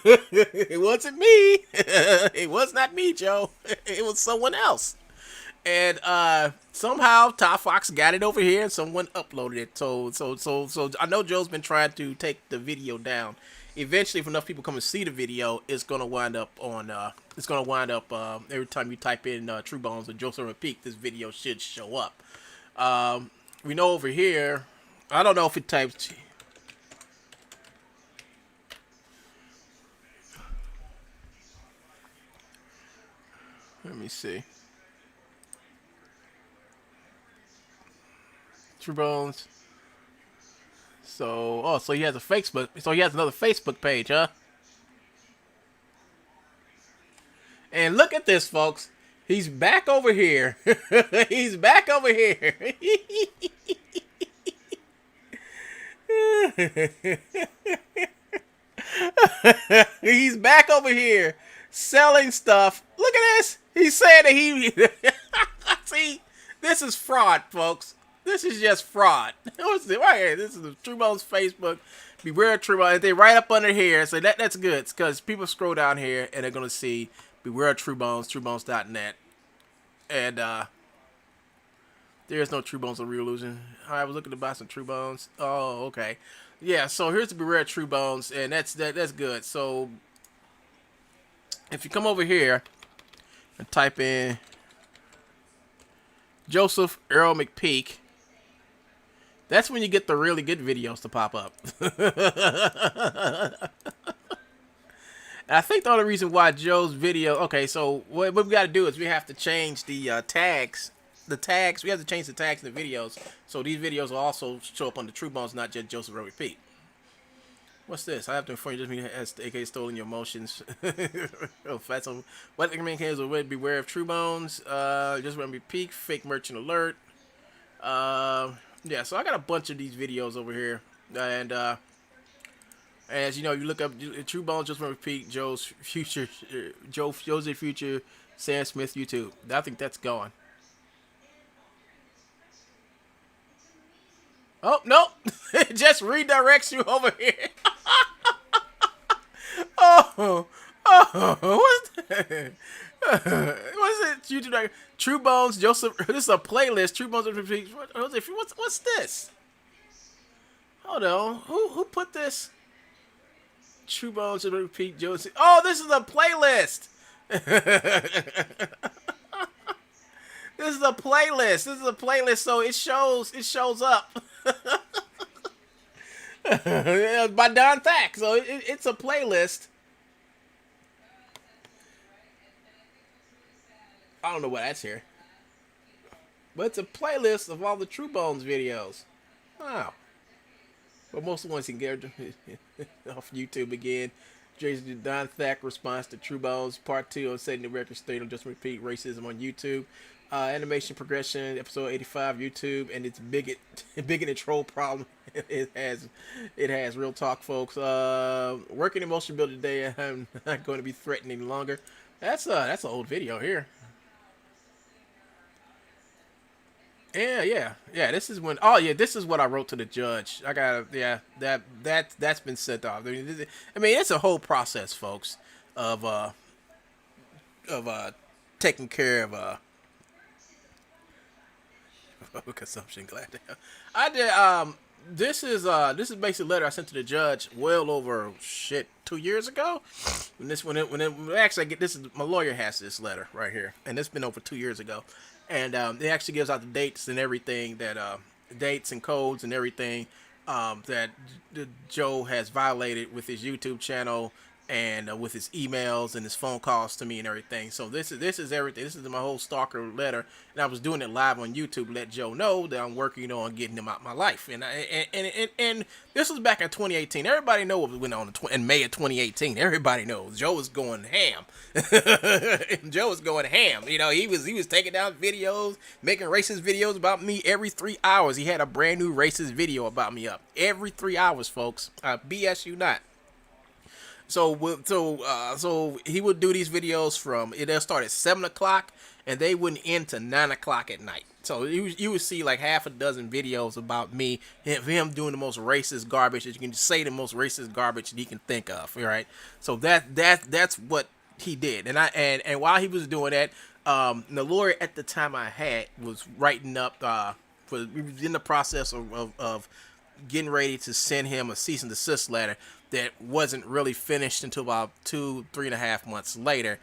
It wasn't me. It was not me, Joe. It was someone else. And somehow Ty Fox got it over here and someone uploaded it. So I know Joe's been trying to take the video down. Eventually, if enough people come and see the video, it's gonna wind up on every time you type in Truebones or Joseph Peak, this video should show up. We know over here, I don't know if it types. Let me see. Truebones. So he has a Facebook. So he has another Facebook page, huh? And look at this, folks. He's back over here. He's back over here. He's back over here selling stuff. Look at this. He's saying that he see, this is fraud, folks. This is just fraud. Right here. This is the Truebones Facebook. Beware Truebones. They right up under here. So that's good. It's because people scroll down here and they're gonna see Beware Truebones, Truebones.net. And there's no Truebones of Real Illusion. I was looking to buy some Truebones. Oh, okay. Yeah, so here's the Beware Truebones, and that's good. So if you come over here and type in Joseph Earl McPeak, that's when you get the really good videos to pop up. I think the only reason why Joe's video... Okay, so what we got to do is we have to change the tags. The tags, we have to change the tags in the videos. So these videos will also show up on the Truebones, not just Joseph Earl McPeak. What's this? I have to inform you, just mean has AK stolen your emotions. Oh, fat some. What communicators will beware of Truebones. Just remember peak, fake merchant alert. Yeah, so I got a bunch of these videos over here, and as you know, you look up Truebones, just remember peak, Joe's future, Joe's future, Sam Smith YouTube. I think that's gone. Oh no, it just redirects you over here. Oh, what's that? What's it? YouTube, Truebones, Joseph. This is a playlist. Truebones. What's this? Hold on. Who put this? Truebones repeat Joseph. Oh, this is a playlist. This is a playlist. This is a playlist, so it shows up. By Don Thack, so it's a playlist. I don't know what that's here, but it's a playlist of all the Truebones videos. Wow. But most of the ones you can get off YouTube again. Jason Don Thack response to Truebones, part 2 on setting the record straight on just repeat racism on YouTube. Animation progression, episode 85, YouTube, and its bigot and troll problem. It has real talk, folks. Working emotion build today. I'm not going to be threatened any longer. That's an old video here. Yeah. This is when. Oh yeah, this is what I wrote to the judge. I got that's been sent off. I mean, it's a whole process, folks, of taking care of consumption. Glad to have. I did. This is basically a letter I sent to the judge well over 2 years ago. My lawyer has this letter right here, and it's been over 2 years ago. And it actually gives out the dates and everything dates and codes and everything that Joe has violated with his YouTube channel and with his emails and his phone calls to me and everything. So this is everything. This is my whole stalker letter, and I was doing it live on YouTube to let Joe know that I'm working on getting him out of my life. And this was back in 2018. Everybody knows what went on in May of 2018. Everybody knows Joe was going ham. Joe was going ham. You know, he was taking down videos, making racist videos about me every 3 hours. He had a brand new racist video about me up every 3 hours, folks. BS you not. So he would do these videos they'll start at 7 o'clock and they wouldn't end to 9 o'clock at night. So you would see like half a dozen videos about me, him doing the most racist garbage that you can say, the most racist garbage that he can think of. Right. So that's what he did. And while he was doing that, the lawyer at the time I had was writing up, we was in the process of getting ready to send him a cease and desist letter that wasn't really finished until about 3.5 months later,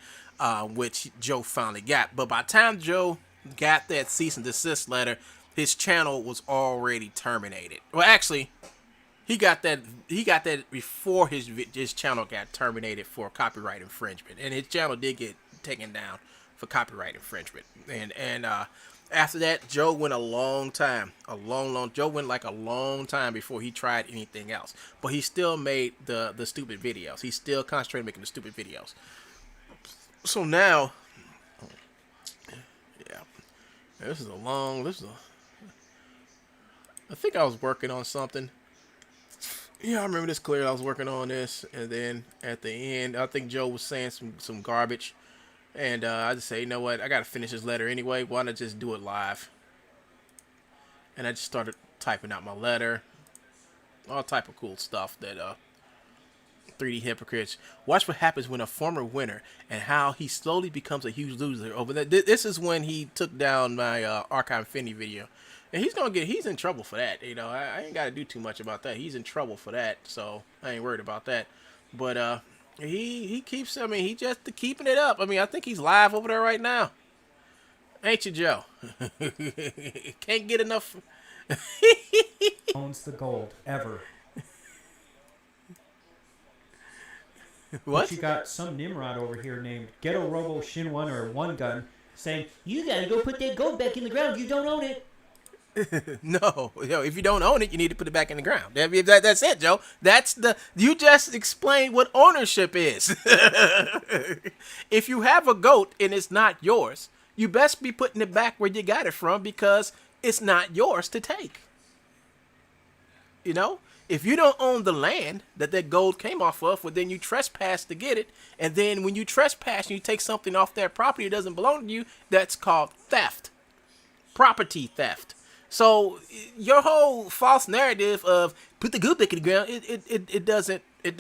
which Joe finally got. But by the time Joe got that cease and desist letter, his channel was already terminated. Well, actually, he got that before his channel got terminated for copyright infringement, and his channel did get taken down for copyright infringement. And after that, Joe went a long time before he tried anything else. But he still made the stupid videos. He still concentrated on making the stupid videos. So now, yeah, I think I was working on something. Yeah, I remember this clearly. I was working on this, and then at the end, I think Joe was saying some garbage. And I just say, you know what? I got to finish this letter anyway. Why not just do it live? And I just started typing out my letter. All type of cool stuff that 3D hypocrites. Watch what happens when a former winner and how he slowly becomes a huge loser over that. This is when he took down my Archive Infinity video. And he's in trouble for that. You know, I ain't got to do too much about that. He's in trouble for that. So I ain't worried about that. But, he keeps, he just keeping it up. I think he's live over there right now. Ain't you, Joe? Can't get enough. Owns the gold, ever. What? But you got some Nimrod over here named Ghetto Robo Shin One or One Gun saying, you gotta go put that gold back in the ground. You don't own it. No, if you don't own it, you need to put it back in the ground. That's it, Joe. You just explained what ownership is. If you have a goat and it's not yours, you best be putting it back where you got it from because it's not yours to take. If you don't own the land that gold came off of, well, then you trespass to get it. And then when you trespass and you take something off that property that doesn't belong to you, that's called theft. Property theft. So your whole false narrative of put the gold back in the ground, it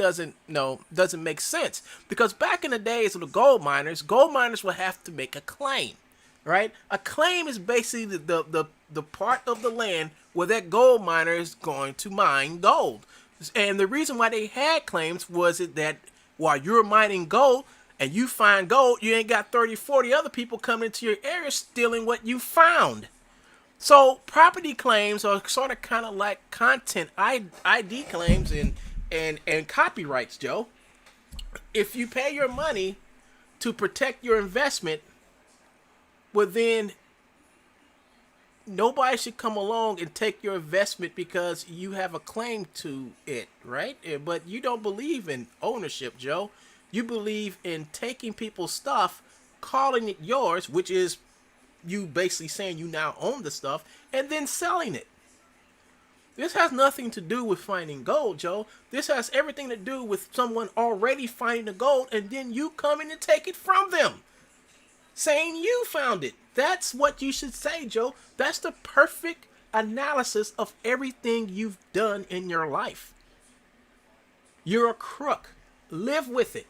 doesn't make sense. Because back in the days of the gold miners would have to make a claim, right? A claim is basically the part of the land where that gold miner is going to mine gold. And the reason why they had claims was that while you're mining gold and you find gold, you ain't got 30, 40 other people coming into your area stealing what you found. So property claims are sort of kind of like content ID claims and copyrights, Joe. If you pay your money to protect your investment, well then nobody should come along and take your investment because you have a claim to it, right? But you don't believe in ownership, Joe. You believe in taking people's stuff, calling it yours, which is you basically saying you now own the stuff, and then selling it. This has nothing to do with finding gold, Joe. This has everything to do with someone already finding the gold and then you coming to take it from them, saying you found it. That's what you should say, Joe. That's the perfect analysis of everything you've done in your life. You're a crook. Live with it.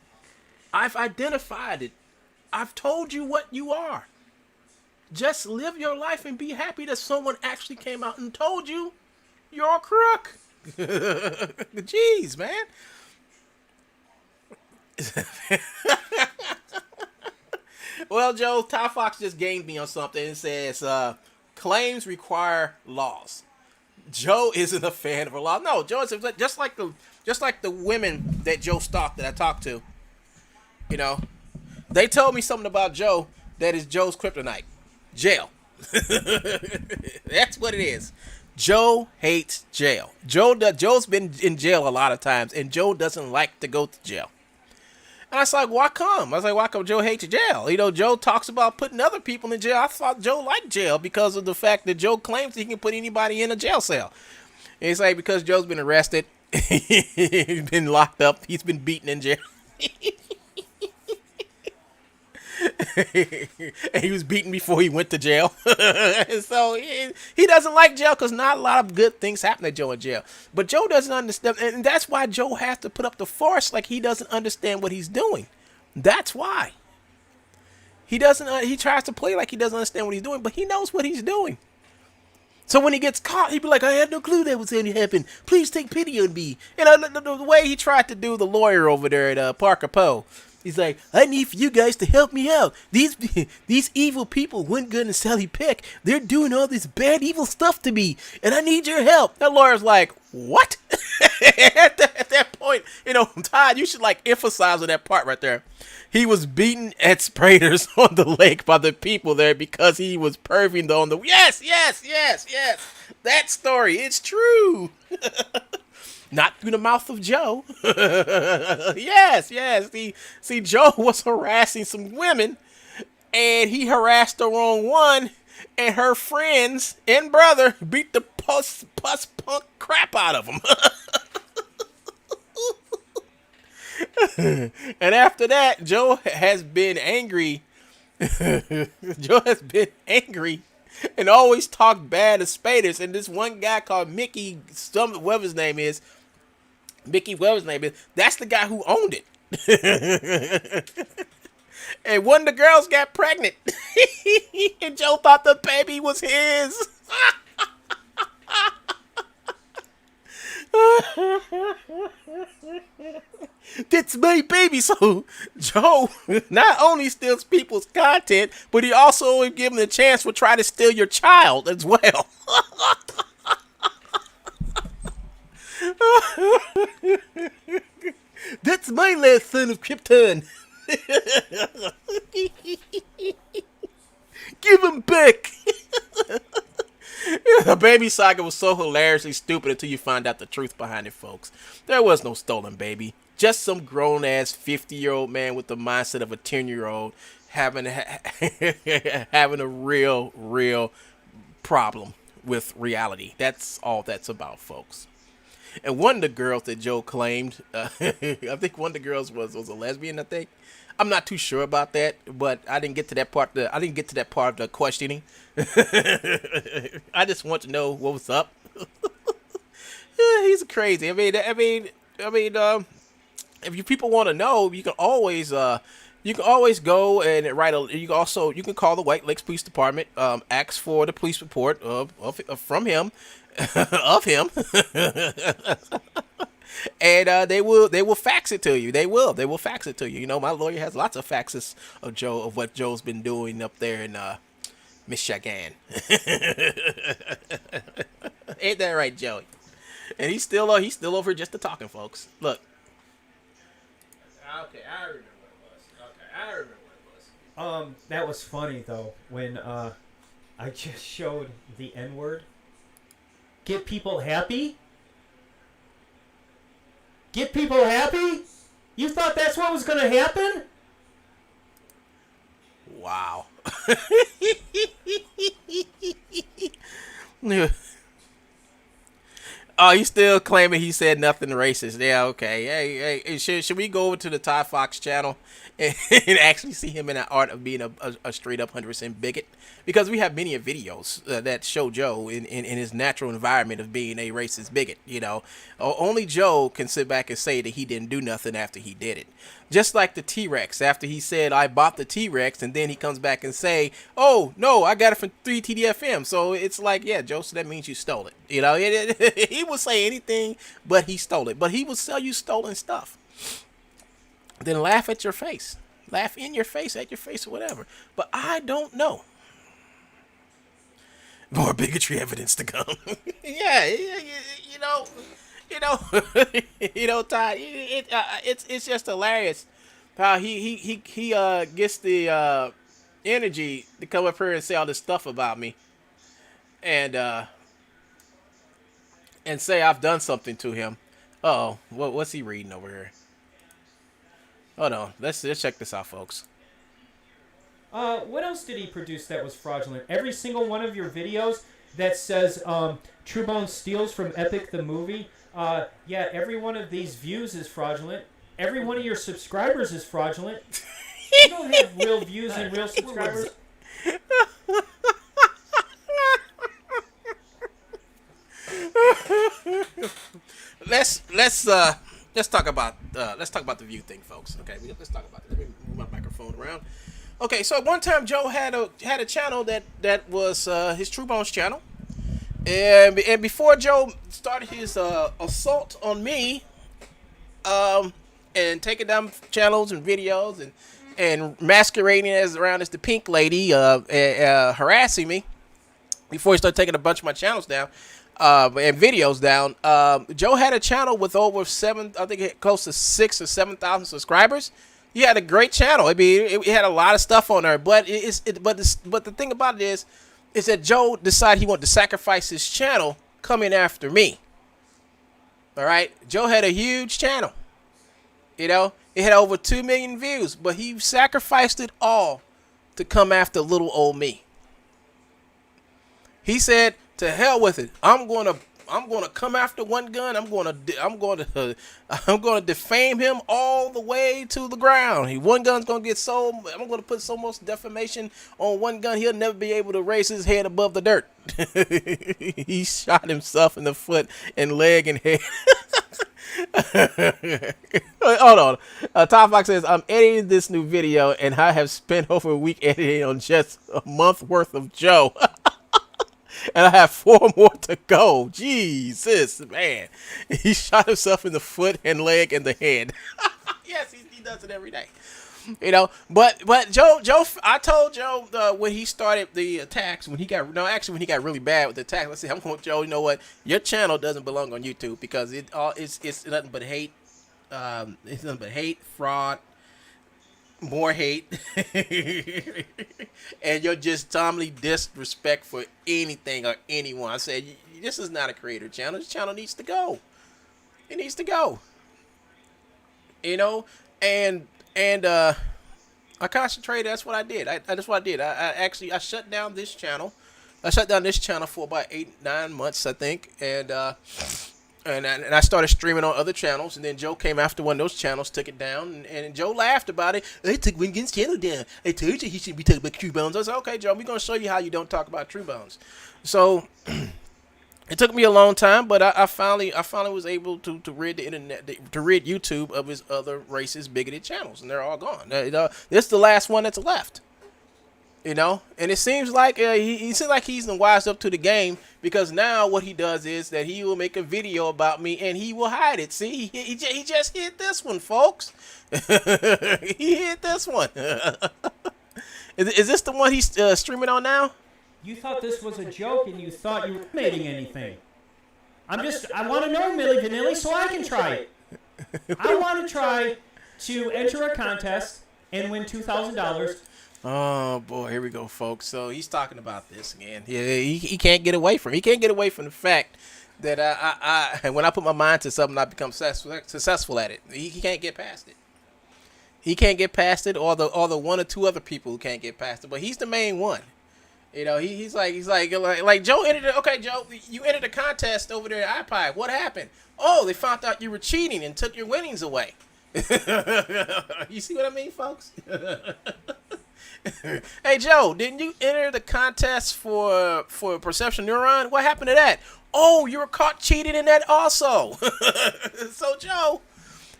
I've identified it. I've told you what you are. Just live your life and be happy that someone actually came out and told you you're a crook. Jeez, man. Well, Joe, Ty Fox just gained me on something. It says, claims require laws. Joe isn't a fan of a law. No, Joe is just like the women that Joe stalked that I talked to. They told me something about Joe that is Joe's kryptonite. Jail. That's what it is. Joe hates jail. Joe's been in jail a lot of times, and Joe doesn't like to go to jail. And I was like, why come? Why come Joe hates jail? Joe talks about putting other people in jail. I thought Joe liked jail because of the fact that Joe claims he can put anybody in a jail cell. And it's like because Joe's been arrested, he's been locked up, he's been beaten in jail. And he was beaten before he went to jail. So he doesn't like jail because not a lot of good things happen to Joe in jail. But Joe doesn't understand, and that's why Joe has to put up the force like he doesn't understand what he's doing. That's why. He doesn't. He tries to play like he doesn't understand what he's doing, but he knows what he's doing. So when he gets caught, he'd be like, I had no clue that was going to happen. Please take pity on me. The way he tried to do the lawyer over there at Parker Poe. He's like, I need for you guys to help me out. These evil people, Winggun and Sally Peck, they're doing all this bad, evil stuff to me, and I need your help. That lawyer's like, what? at that point, Todd, you should emphasize on that part right there. He was beaten at Spraders on the lake by the people there because he was perving on the... Yes. That story, it's true. Not through the mouth of Joe. Yes. See, Joe was harassing some women, and he harassed the wrong one, and her friends and brother beat the pus punk crap out of him. And after that, Joe has been angry. Joe has been angry and always talked bad of Spaders. And this one guy called Mickey, whatever his name is, that's the guy who owned it. And one of the girls got pregnant. And Joe thought the baby was his. That's my baby. So Joe not only steals people's content, but he also give them a chance to try to steal your child as well. That's my last son of Krypton. Give him back. The baby saga was so hilariously stupid until you find out the truth behind it, folks. There was no stolen baby. Just some grown-ass 50-year-old man with the mindset of a 10-year-old having having a real problem with reality. That's all that's about, folks. And one of the girls that Joe claimed, I think one of the girls was a lesbian, I think. I'm not too sure about that, but I didn't get to that part. I didn't get to that part of the questioning. I just want to know what was up. Yeah, he's crazy. If you people want to know, you can always go and write a. You can call the White Lakes Police Department, ask for the police report from him, of him. And they will fax it to you. They will fax it to you. You know, my lawyer has lots of faxes of what Joe's been doing up there in Michigan. Ain't that right, Joey? And he's still over just to talking, folks. Look. Okay, I remember what it was. That was funny though when I just showed the N-word. Get people happy? Get people happy? You thought that's what was going to happen? Wow. Oh, he's still claiming he said nothing racist. Yeah, okay. Hey, should we go over to the Ty Fox channel and actually see him in the art of being a straight up 100% bigot? Because we have many videos that show Joe in his natural environment of being a racist bigot. You know, only Joe can sit back and say that he didn't do nothing after he did it. Just like the T-Rex, after he said, I bought the T-Rex, and then he comes back and say, oh, no, I got it from 3TDFM. So it's like, yeah, Joe, so that means you stole it. You know, he will say anything, but he stole it. But he will sell you stolen stuff. Then laugh at your face. Laugh in your face, at your face, or whatever. But I don't know. More bigotry evidence to come. Yeah, you know, Ty. It's just hilarious how he gets the energy to come up here and say all this stuff about me, and say I've done something to him. Uh-oh, what's he reading over here? Hold on, let's check this out, folks. What else did he produce that was fraudulent? Every single one of your videos that says Truebones steals from Epic the movie. Yeah, every one of these views is fraudulent. Every one of your subscribers is fraudulent. You don't have real views and real subscribers. Let's talk about the view thing, folks. Okay, let's talk about this. Let me move my microphone around. Okay, so one time Joe had a channel that was his Truebones channel, and before Joe started his assault on me, and taking down channels and videos and masquerading as the pink lady, harassing me, before he started taking a bunch of my channels down, and videos down, Joe had a channel with over close to 6,000 or 7,000 subscribers. He had a great channel. I mean, it had a lot of stuff on there, but but the thing about it is that Joe decided he wanted to sacrifice his channel coming after me. All right, Joe had a huge channel. You know, it had over 2 million views, but he sacrificed it all to come after little old me. He said, "To hell with it. I'm gonna come after One Gun. I'm gonna defame him all the way to the ground. One Gun's gonna get so. I'm gonna put so much defamation on One Gun. He'll never be able to raise his head above the dirt." He shot himself in the foot and leg and head. Hold on. Tom Fox says, "I'm editing this new video, and I have spent over a week editing on just a month worth of Joe." And I have 4 more to go. Jesus, man. He shot himself in the foot and leg and the head. Yes, he does it every day. You know, but Joe, I told Joe when he started the attacks, when he got really bad with the attacks, I said, I'm going, Joe, you know what? Your channel doesn't belong on YouTube because it's nothing but hate. It's nothing but hate, fraud, more hate, and you're just totally disrespect for anything or anyone. I said, this is not a creator channel. This channel needs to go. It needs to go. You know, and I concentrated. That's what I did. That's what I did. I shut down this channel. I shut down this channel for about 8-9 months, I think, and I started streaming on other channels. And then Joe came after one of those channels, took it down, and Joe laughed about it. I took Wingen's channel down. I told you he shouldn't be talking about Truebones. I said, okay, Joe, we're gonna show you how you don't talk about Truebones. So it took me a long time, but I finally was able to rid the internet, to rid YouTube of his other racist, bigoted channels, and they're all gone. This is the last one that's left. You know, and it seems like he seems like he's wised up to the game, because now what he does is that he will make a video about me and he will hide it. See, he just hit this one, folks. He hit this one. Is this the one he's streaming on now? You thought this was a joke and you thought you were making anything. I want to know, Milli Vanilli, so I can try it. I want to try to enter a contest and win $2,000. Oh boy, here we go, folks. So he's talking about this again. Yeah, he can't get away from it. He can't get away from the fact that I when I put my mind to something, I become successful at it. He can't get past it. He can't get past it, or the one or two other people who can't get past it. But he's the main one. You know, he's like Joe entered it. Okay, Joe, you entered a contest over there at iPod. What happened? Oh, they found out you were cheating and took your winnings away. You see what I mean, folks? Hey Joe, didn't you enter the contest for Perception Neuron? What happened to that? Oh, you were caught cheating in that also. So Joe,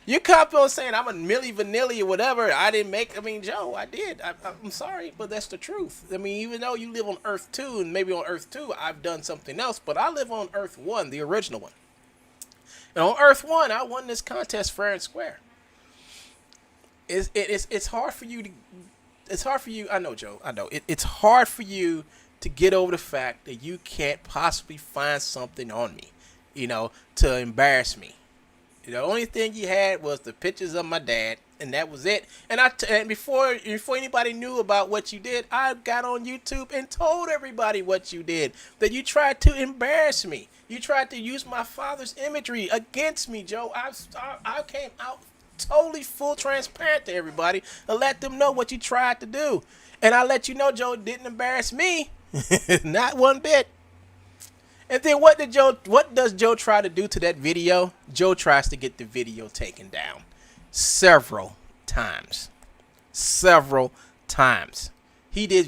you cop on saying I'm a Milli Vanilli or whatever. Joe, I did. I'm sorry, but that's the truth. I mean, even though you live on Earth 2, and maybe on Earth 2 I've done something else, but I live on Earth 1, the original one. And on Earth 1, I won this contest fair and square. It's hard for you to... It's hard for you. I know, Joe. I know. It's hard for you to get over the fact that you can't possibly find something on me, you know, to embarrass me. The only thing you had was the pictures of my dad, and that was it. And before anybody knew about what you did, I got on YouTube and told everybody what you did. That you tried to embarrass me. You tried to use my father's imagery against me, Joe. I came out totally full transparent to everybody and let them know what you tried to do. And I let you know, Joe, it didn't embarrass me. Not one bit. And then what does Joe try to do to that video? Joe tries to get the video taken down several times. He did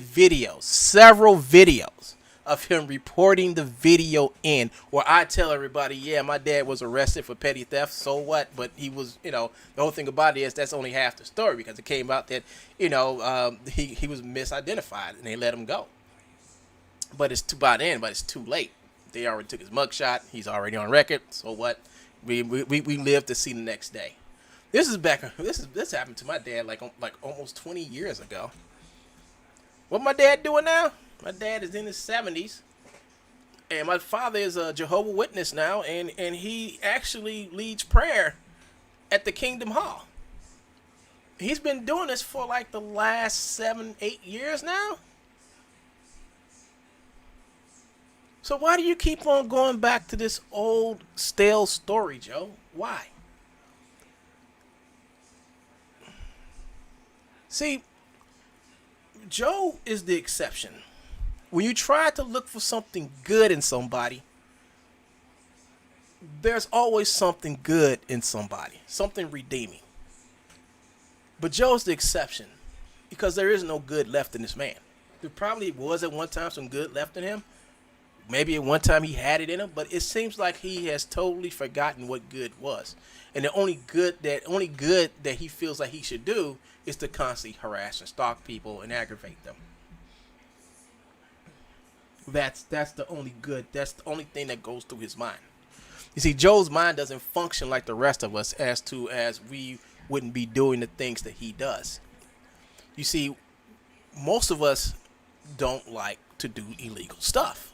several videos of him reporting the video in, where I tell everybody, yeah, my dad was arrested for petty theft, so what? But he was, the whole thing about it is that's only half the story, because it came out that, he was misidentified and they let him go. But it's too late. They already took his mugshot. He's already on record. So what? We live to see the next day. This happened to my dad like almost 20 years ago. What my dad doing now? My dad is in his 70s, and my father is a Jehovah's Witness now, and he actually leads prayer at the Kingdom Hall. He's been doing this for like the last 7-8 years now. So why do you keep on going back to this old stale story, Joe? Why? See, Joe is the exception. When you try to look for something good in somebody, there's always something good in somebody, something redeeming. But Joe's the exception, because there is no good left in this man. There probably was at one time some good left in him. Maybe at one time he had it in him, but it seems like he has totally forgotten what good was. And the only good that he feels like he should do is to constantly harass and stalk people and aggravate them. That's the only good. That's the only thing that goes through his mind. You see, Joe's mind doesn't function like the rest of us, as we wouldn't be doing the things that he does. You see, most of us don't like to do illegal stuff.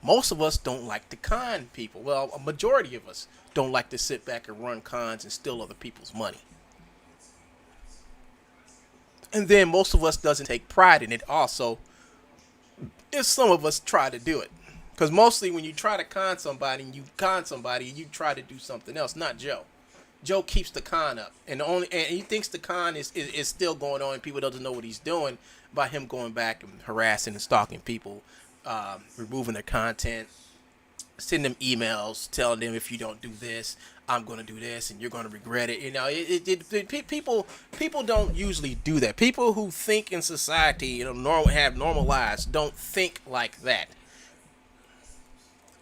Most of us don't like to con people. Well, a majority of us don't like to sit back and run cons and steal other people's money. And then most of us doesn't take pride in it also, if some of us try to do it. Because mostly when you try to con somebody and you con somebody, you try to do something else, not Joe. Joe keeps the con up, and he thinks the con is still going on, and people doesn't know what he's doing by him going back and harassing and stalking people, removing their content, sending them emails, telling them if you don't do this, I'm going to do this, and you're going to regret it. You know, people don't usually do that. People who think in society, you know, have normal lives, don't think like that.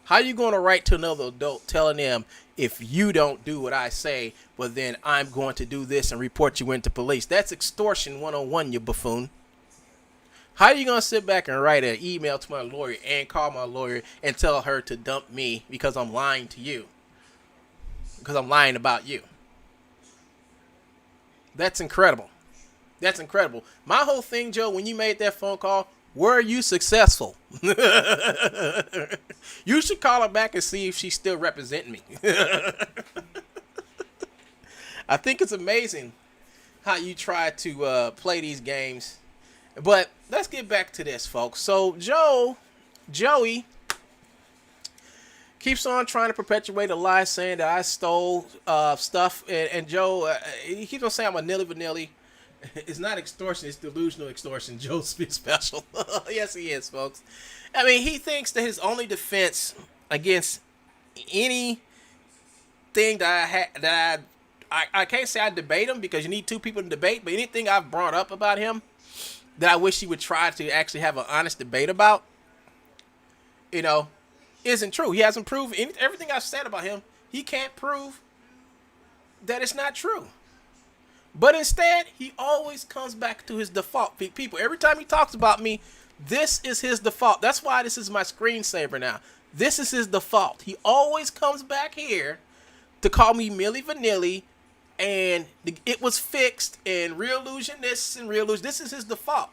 How are you going to write to another adult telling them, if you don't do what I say, well then I'm going to do this and report you into police? That's extortion 101, you buffoon. How are you going to sit back and write an email to my lawyer and call my lawyer and tell her to dump me because I'm lying to you? Because I'm lying about you. That's incredible. That's incredible. My whole thing, Joe, when you made that phone call, were you successful? You should call her back and see if she's still representing me. I think it's amazing how you try to play these games. But let's get back to this, folks. So Joey keeps on trying to perpetuate a lie, saying that I stole stuff. And Joe, he keeps on saying I'm a nilly-vanilly. It's not extortion, it's delusional extortion. Joe's special. Yes, he is, folks. I mean, he thinks that his only defense against anything that I can't say I debate him, because you need two people to debate, but anything I've brought up about him that I wish he would try to actually have an honest debate about, you know, isn't true. He hasn't proved everything I've said about him. He can't prove that it's not true. But instead, he always comes back to his default. People, every time he talks about me, this is his default. That's why this is my screensaver now. This is his default. He always comes back here to call me Milli Vanilli, and it was fixed, and real illusion this and real illusion. This is his default.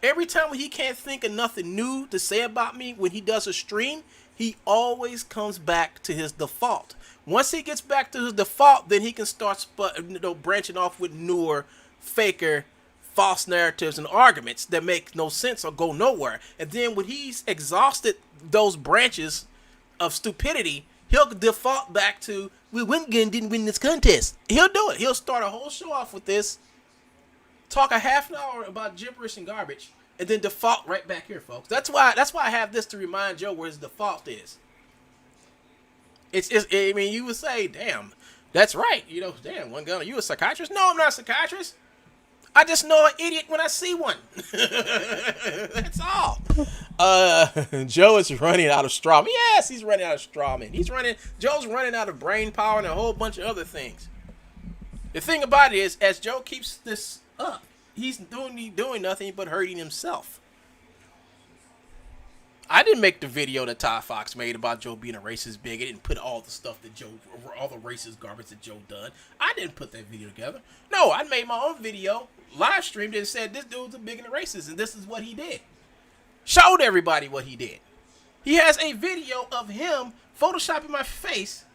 Every time when he can't think of nothing new to say about me when he does a stream, he always comes back to his default. Once he gets back to his default, then he can start branching off with newer, faker, false narratives and arguments that make no sense or go nowhere. And then when he's exhausted those branches of stupidity, he'll default back to, well, Wingren didn't win this contest. He'll do it. He'll start a whole show off with this, talk a half an hour about gibberish and garbage, and then default right back here, folks. That's why I have this to remind Joe where his default is. I mean, you would say, damn, that's right. You know, damn, one gun, are you a psychiatrist? No, I'm not a psychiatrist. I just know an idiot when I see one. That's all. Joe is running out of strawman. Yes, he's running out of strawman. Joe's running out of brain power and a whole bunch of other things. The thing about it is, as Joe keeps this up, he's doing nothing but hurting himself. I didn't make the video that Todd Fox made about Joe being a racist bigot and put all the stuff that all the racist garbage that Joe done. I didn't put that video together. No, I made my own video, live streamed it, and said this dude's a bigot and racist, and this is what he did. Showed everybody what he did. He has a video of him photoshopping my face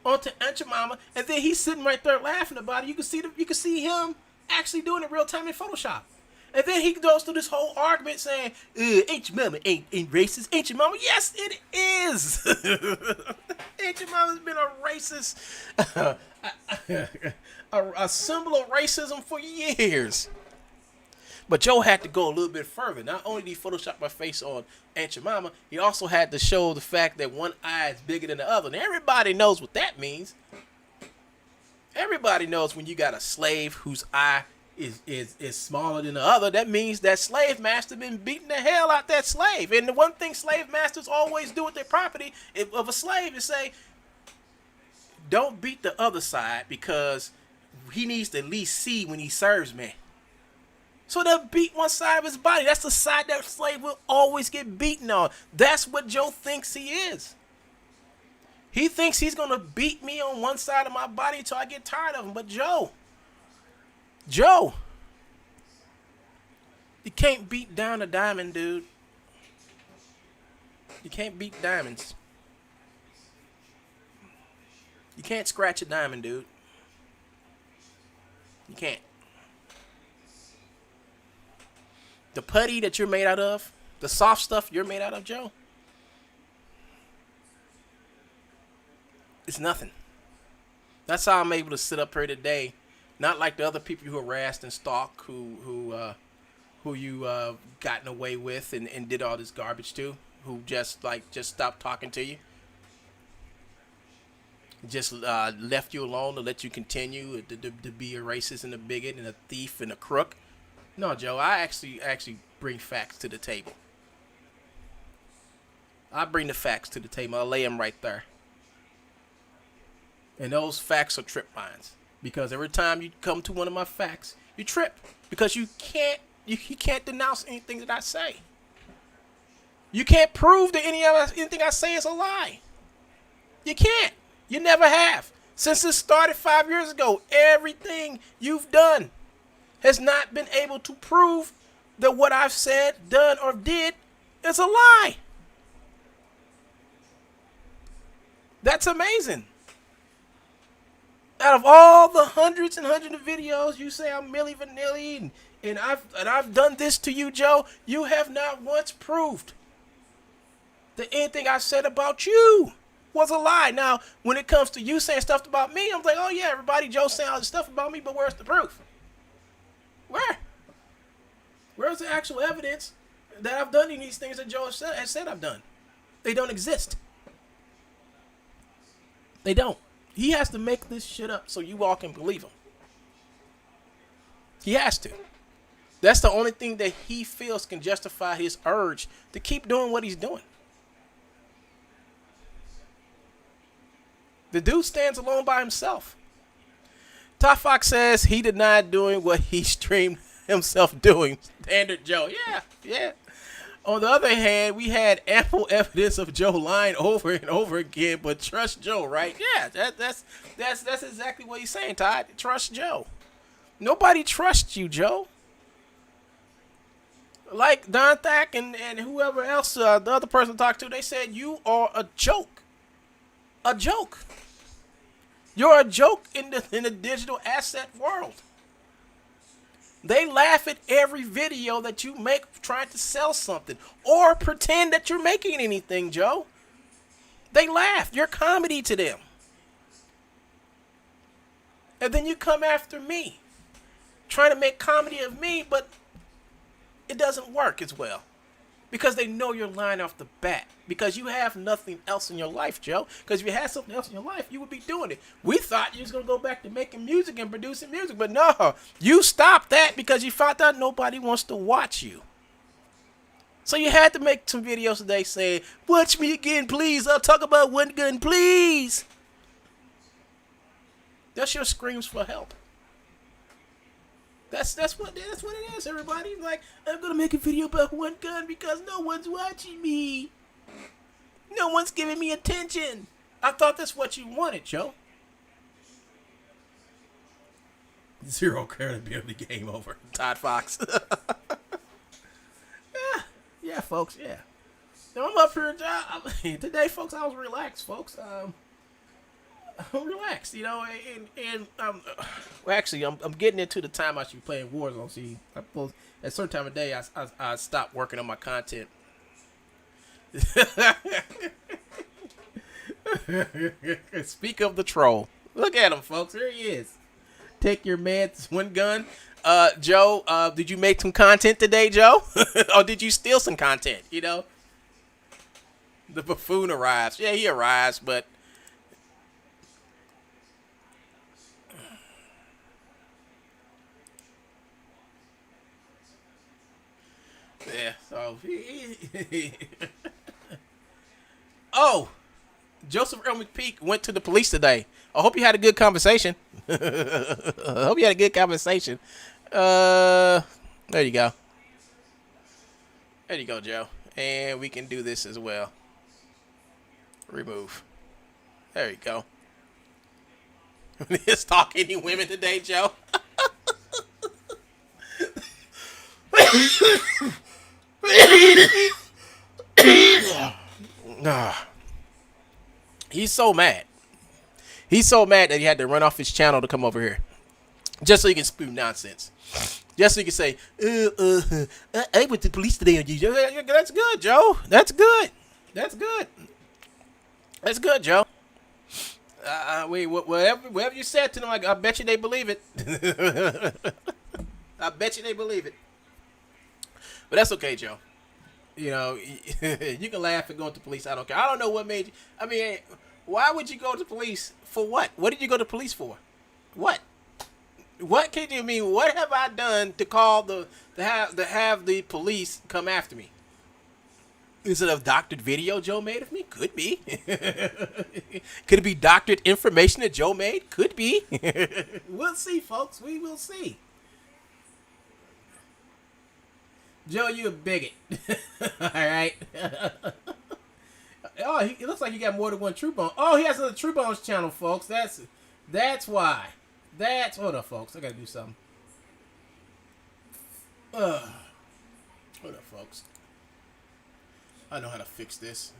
onto Aunt Jemima, and then he's sitting right there laughing about it. You can see him actually doing it real time in Photoshop. And then he goes through this whole argument saying, Aunt Jemima ain't racist. Aunt Jemima, yes, it is. Aunt Jemima's been a racist, a symbol of racism for years. But Joe had to go a little bit further. Not only did he Photoshop my face on Aunt Jemima, he also had to show the fact that one eye is bigger than the other. And everybody knows what that means. Everybody knows when you got a slave whose eye is smaller than the other, that means that slave master been beating the hell out that slave. And the one thing slave masters always do with their property of a slave is say, don't beat the other side, because he needs to at least see when he serves me. So they'll beat one side of his body. That's the side that slave will always get beaten on. That's what Joe thinks he is. He thinks he's going to beat me on one side of my body until I get tired of him. But Joe, you can't beat down a diamond, dude. You can't beat diamonds. You can't scratch a diamond, dude. You can't. the putty that you're made out of, the soft stuff you're made out of, Joe, it's nothing. That's how I'm able to sit up here today, not like the other people you harassed and stalked, who you gotten away with and did all this garbage to, who just stopped talking to you, just left you alone to let you continue to be a racist and a bigot and a thief and a crook. No, Joe, I actually bring facts to the table. I bring the facts to the table. I lay them right there. And those facts are trip mines. Because every time you come to one of my facts, you trip. Because you can't denounce anything that I say. You can't prove that anything I say is a lie. You can't. You never have. Since it started 5 years ago, everything you've done has not been able to prove that what I've said, done, or did is a lie. That's amazing. Out of all the hundreds and hundreds of videos you say I'm Milli Vanilli and I've done this to you, Joe, you have not once proved that anything I said about you was a lie. Now, when it comes to you saying stuff about me, I'm like, oh yeah, everybody, Joe saying all this stuff about me, but where's the proof? Where? Where's the actual evidence that I've done any of these things that Joe has said I've done? They don't exist. They don't. He has to make this shit up so you all can believe him. He has to. That's the only thing that he feels can justify his urge to keep doing what he's doing. The dude stands alone by himself. Top Fox says he denied doing what he streamed himself doing. Standard Joe. Yeah. On the other hand, we had ample evidence of Joe lying over and over again, but trust Joe, right? Yeah, that's exactly what he's saying, Todd. Trust Joe. Nobody trusts you, Joe. Like Don Thack and whoever else, the other person I talked to, they said you are a joke. A joke. You're a joke in the digital asset world. They laugh at every video that you make trying to sell something or pretend that you're making anything, Joe. They laugh. You're comedy to them. And then you come after me, trying to make comedy of me, but it doesn't work as well. Because they know you're lying off the bat. Because you have nothing else in your life, Joe. Because if you had something else in your life, you would be doing it. We thought you was going to go back to making music and producing music. But no, you stopped that because you found out nobody wants to watch you. So you had to make some videos today saying, watch me again, please. I'll talk about one gun, please. That's your screams for help. That's what it is, everybody. Like, I'm gonna make a video about one gun because no one's watching me. No one's giving me attention. I thought that's what you wanted, Joe. Zero credibility, game over. Todd Fox. yeah, folks. Yeah. So I'm up here. Today, folks, I was relaxed, folks. I'm relaxed, you know, and well, actually, I'm getting into the time I should be playing Warzone. See, at a certain time of day, I stopped working on my content. Speak of the troll. Look at him, folks. Here he is. Take your man's one gun. Joe, did you make some content today, Joe? Or did you steal some content, you know? The buffoon arrives. Yeah, he arrives, but... Yeah, so... Oh! Joseph Earl McPeak went to the police today. I hope you had a good conversation. I hope you had a good conversation. There you go. There you go, Joe. And we can do this as well. Remove. There you go. Let's talk any women today, Joe. He's so mad. He's so mad that he had to run off his channel to come over here. Just so you can spew nonsense. Just so you can say, I went to the police today on you. That's good, Joe. That's good. That's good. That's good, Joe. Whatever you said to them, I bet you they believe it. I bet you they believe it. But that's okay, Joe. You know, you can laugh at going to police. I don't care. I don't know what made you. I mean, why would you go to police for what? What did you go to police for? What? What can you mean? What have I done to call to have the police come after me? Is it a doctored video Joe made of me? Could be. Could it be doctored information that Joe made? Could be. We'll see, folks. We will see. Joe, you a bigot. All right. Oh, it looks like you got more than one Truebones. Oh, he has another Truebones channel, folks. That's why. Hold on, folks. I gotta do something. Hold on, folks. I know how to fix this.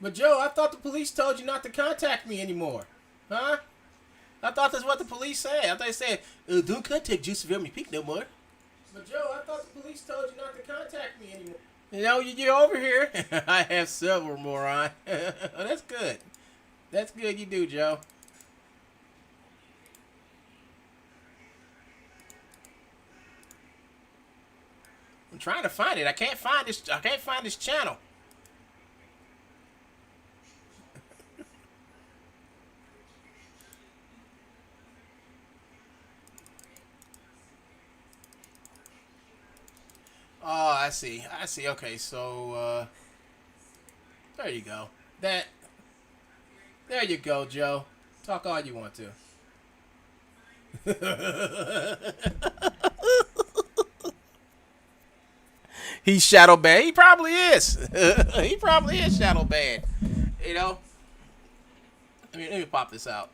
But Joe, I thought the police told you not to contact me anymore. Huh? I thought that's what the police said. I thought they said, don't contact Joseph Emily Peak no more. But Joe, I thought the police told you not to contact me anymore. You know, you're over here. I have several, moron. Oh, that's good. That's good you do, Joe. I'm trying to find it. I can't find this channel. Oh, I see. Okay, so there you go. There you go, Joe. Talk all you want to. He's shadow banned. He probably is. He probably is shadow banned. You know. Let me pop this out.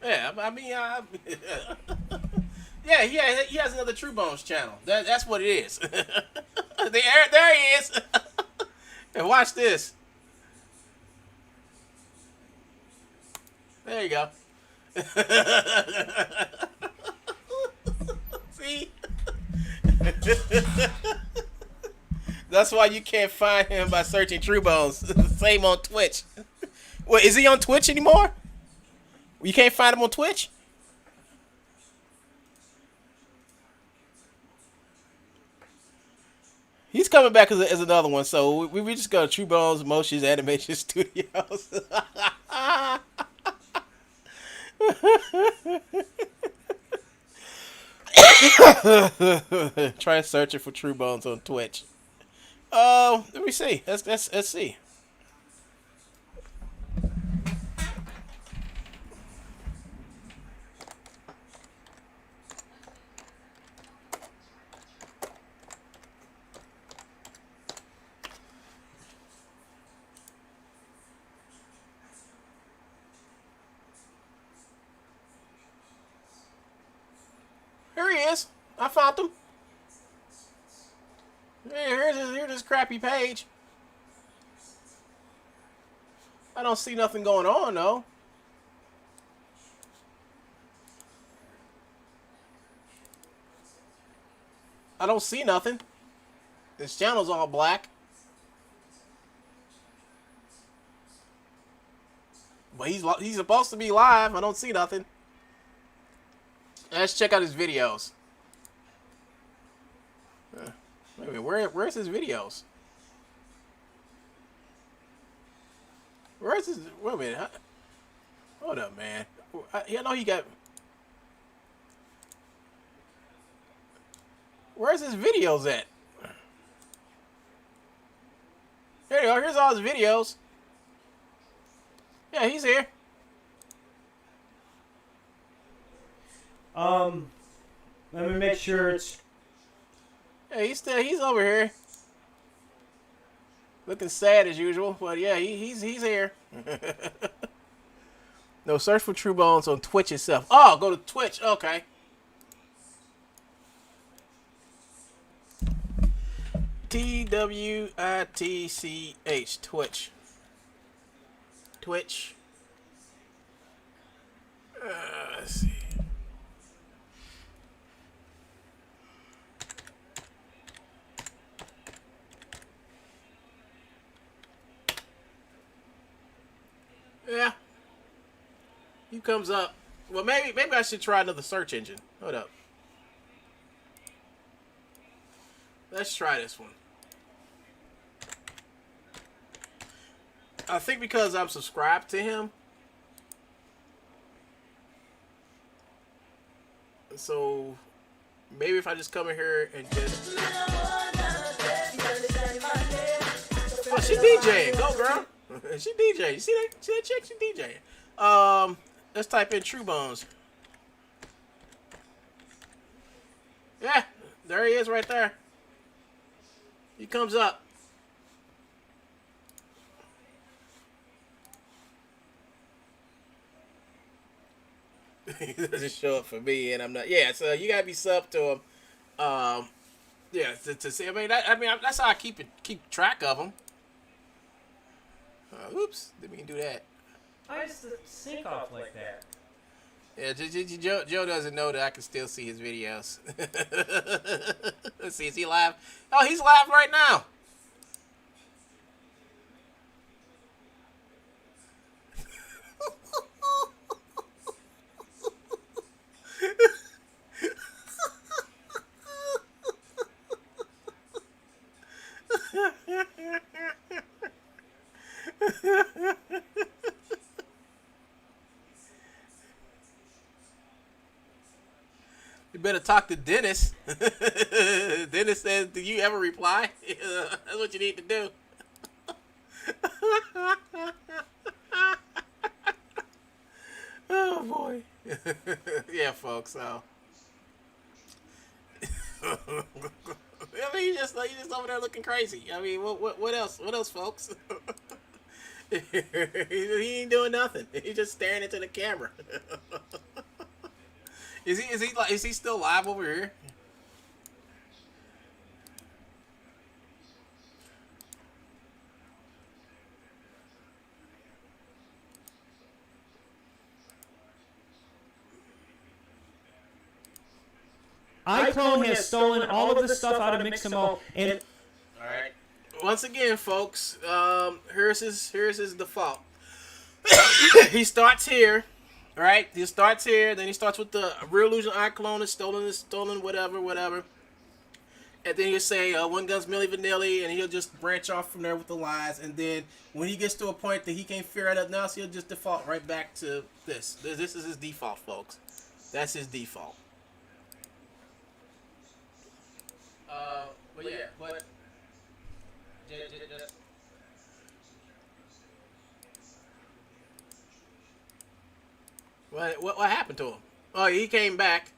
Yeah, I mean, yeah, he has another Truebones channel. That's what it is. There he is. And watch this. There you go. See? That's why you can't find him by searching Truebones. Same on Twitch. Wait, is he on Twitch anymore? You can't find him on Twitch? He's coming back as another one, so we just go to Truebones Motions Animation Studios. Try searching for Truebones on Twitch. Let me see. Let's see. Here he is. I found him. Here's his crappy page. I don't see nothing going on, though. I don't see nothing. His channel's all black. But he's supposed to be live. I don't see nothing. Let's check out his videos. Wait a minute, where's his videos? Where's his? Wait a minute. Hold up, man. I know he got. Where's his videos at? There you go. Here's all his videos. Yeah, he's here. Let me make sure it's. Yeah, he's over here. Looking sad as usual, but yeah, he's here. No, search for Truebones on Twitch itself. Oh, go to Twitch. Okay. TWITCH. Twitch. Twitch. Let's see. Yeah. He comes up. Well, maybe I should try another search engine. Hold up. Let's try this one. I think because I'm subscribed to him. So maybe if I just come in here and just... Oh, she DJing. Go, girl. She DJ. You see that? See that chick? She DJing. Let's type in Truebones. Yeah, there he is right there. He comes up. He doesn't show up for me, and I'm not. Yeah, so you gotta be sub to him. Yeah, to see. I mean, that's how I keep track of him. Oops, didn't mean to do that. I used to sync off like that. Yeah, Joe doesn't know that I can still see his videos. Let's see, is he live? Oh, he's live right now. You better talk to Dennis. Dennis says, "Do you ever reply?" That's what you need to do. Oh boy. Yeah, folks. So. I mean, you just over there looking crazy. I mean, what else? What else, folks? He ain't doing nothing. He's just staring into the camera. Is he still live over here? iClone has stolen all of the stuff out of Mixamo, and all right. Once again, folks, here's his default. He starts here, right? He starts here, then he starts with the Real Illusion iClone is stolen, whatever. And then he'll say, one gun's Milli Vanilli, and he'll just branch off from there with the lies. And then when he gets to a point that he can't figure it out now, so he'll just default right back to this. This is his default, folks. That's his default. But yeah, but just what happened to him? Oh, he came back.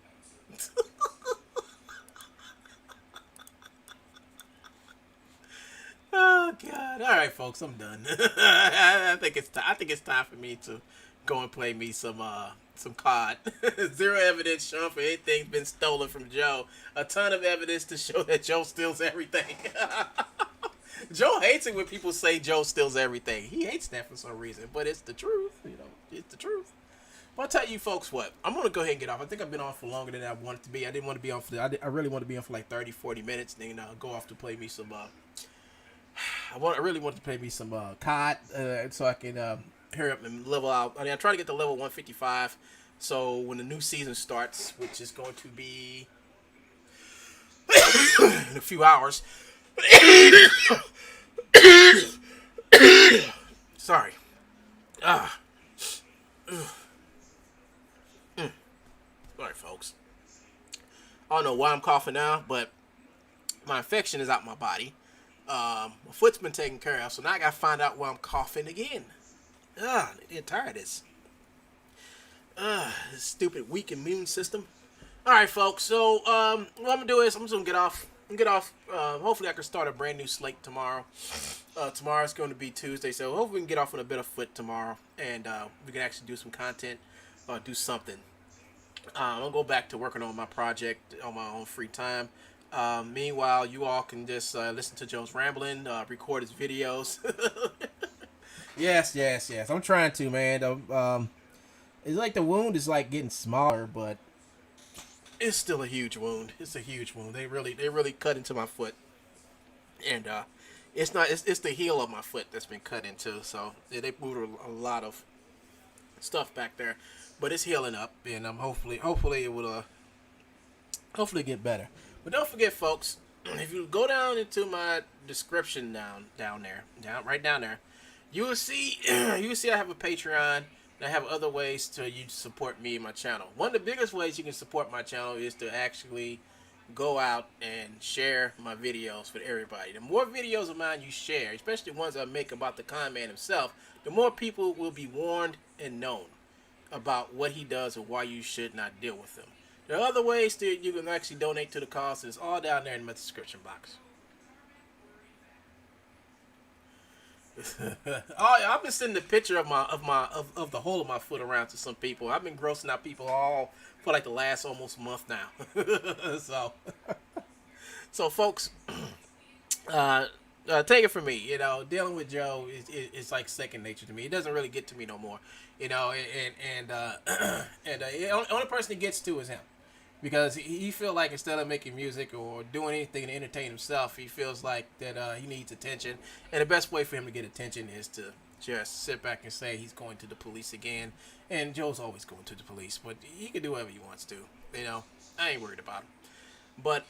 Oh God! All right, folks, I'm done. I think it's time for me to go and play me some COD. Zero evidence showing for anything's been stolen from Joe. A ton of evidence to show that Joe steals everything. Joe hates it when people say Joe steals everything. He hates that for some reason, but it's the truth. You know, it's the truth. But I'll tell you folks what. I'm going to go ahead and get off. I think I've been on for longer than I wanted to be. I didn't want to be on for I really want to be on for like 30, 40 minutes. Then go off to play me some I really want to play me some COD so I can hurry up and level out. I mean, I'm trying to get to level 155. So when the new season starts, which is going to be in a few hours. Sorry. Sorry, folks. I don't know why I'm coughing now, but my infection is out my body. My foot's been taken care of, so now I gotta find out why I'm coughing again. I get tired of this. This stupid weak immune system. Alright, folks, so what I'm gonna do is I'm just gonna get off. get off. Hopefully, I can start a brand new slate tomorrow. Tomorrow's going to be Tuesday, so hopefully we can get off on a better foot tomorrow, and we can actually do some content, do something. I'll go back to working on my project on my own free time. Meanwhile, you all can just listen to Joe's rambling, record his videos. Yes. I'm trying to, man. It's like the wound is like getting smaller, but it's still a huge wound. It's a huge wound. They really cut into my foot, and it's not. It's the heel of my foot that's been cut into. So they moved a lot of stuff back there, but it's healing up, and hopefully it will hopefully get better. But don't forget, folks, if you go down into my description right down there, you will see I have a Patreon. And I have other ways to you support me and my channel. One of the biggest ways you can support my channel is to actually go out and share my videos with everybody. The more videos of mine you share, especially ones I make about the con man himself, the more people will be warned and known about what he does and why you should not deal with him. There are other ways that you can actually donate to the cause, and it's all down there in my description box. I've been sending a picture of the whole of my foot around to some people. I've been grossing out people all for like the last almost month now. So folks, take it from me. You know, dealing with Joe is like second nature to me. It doesn't really get to me no more. You know, and the only person it gets to is him. Because he feel like instead of making music or doing anything to entertain himself, he feels like that he needs attention. And the best way for him to get attention is to just sit back and say he's going to the police again. And Joe's always going to the police, but he can do whatever he wants to. You know, I ain't worried about him. But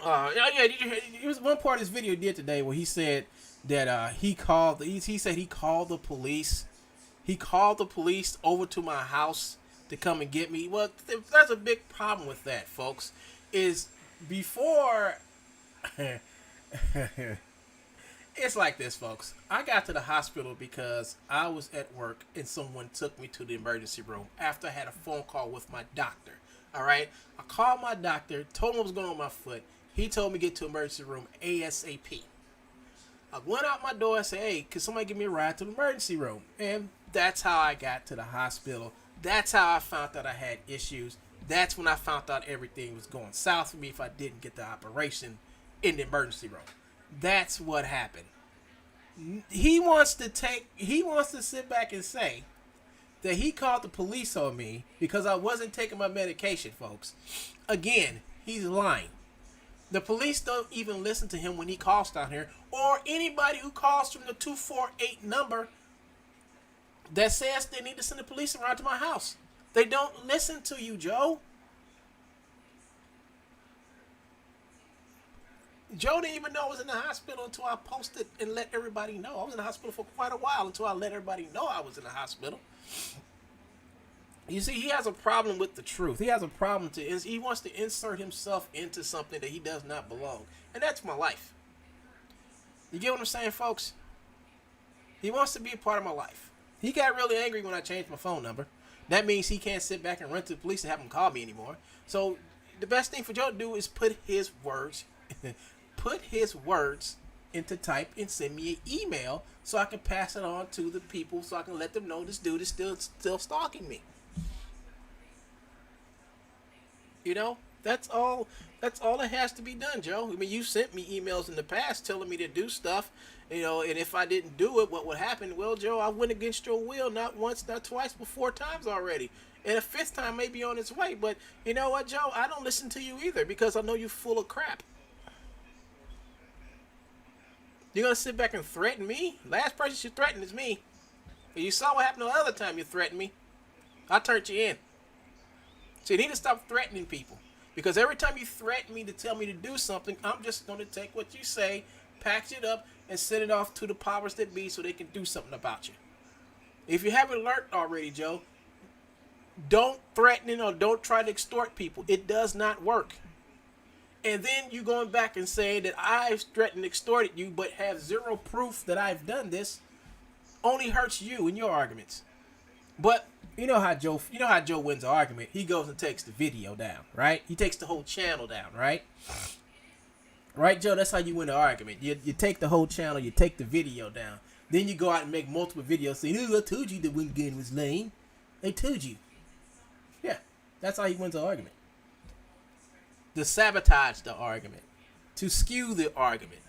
it was one part of this video he did today where he said that he said he called the police. He called the police over to my house to come and get me. Well, there's a big problem with that, folks. Is before it's like this, folks. I got to the hospital because I was at work and someone took me to the emergency room after I had a phone call with my doctor. All right, I called my doctor, told him what was going on with my foot. He told me to get to the emergency room ASAP. I went out my door and said, "Hey, can somebody give me a ride to the emergency room?" And that's how I got to the hospital. That's how I found out I had issues. That's when I found out everything was going south for me if I didn't get the operation in the emergency room. That's what happened. He wants to sit back and say that he called the police on me because I wasn't taking my medication, folks. Again, he's lying. The police don't even listen to him when he calls down here, or anybody who calls from the 248 number that says they need to send the police around to my house. They don't listen to you, Joe. Joe didn't even know I was in the hospital until I posted and let everybody know. I was in the hospital for quite a while until I let everybody know I was in the hospital. You see, he has a problem with the truth. He has a problem he wants to insert himself into something that he does not belong. And that's my life. You get what I'm saying, folks? He wants to be a part of my life. He got really angry when I changed my phone number. That means he can't sit back and run to the police and have them call me anymore. So the best thing for Joe to do is put his words into type and send me an email so I can pass it on to the people so I can let them know this dude is still stalking me. You know, that's all that has to be done, Joe. I mean, you sent me emails in the past telling me to do stuff, you know, and if I didn't do it, what would happen? Well, Joe, I went against your will not once, not twice, but 4 times already. And a 5th time may be on its way. But you know what, Joe? I don't listen to you either because I know you're full of crap. You're going to sit back and threaten me? Last person you threatened is me. You saw what happened the other time you threatened me. I turned you in. So you need to stop threatening people. Because every time you threaten me to tell me to do something, I'm just going to take what you say, package it up, and send it off to the powers that be so they can do something about you. If you haven't learned already, Joe, don't threaten or don't try to extort people. It does not work. And then you going back and saying that I've threatened and extorted you but have zero proof that I've done this only hurts you in your arguments. But you know how Joe wins an argument. He goes and takes the video down, right? He takes the whole channel down, right? Right, Joe? That's how you win the argument. You take the whole channel, you take the video down. Then you go out and make multiple videos saying, "Oh, I told you the one gun was lame. I told you." Yeah, that's how he wins the argument. To sabotage the argument. To skew the argument.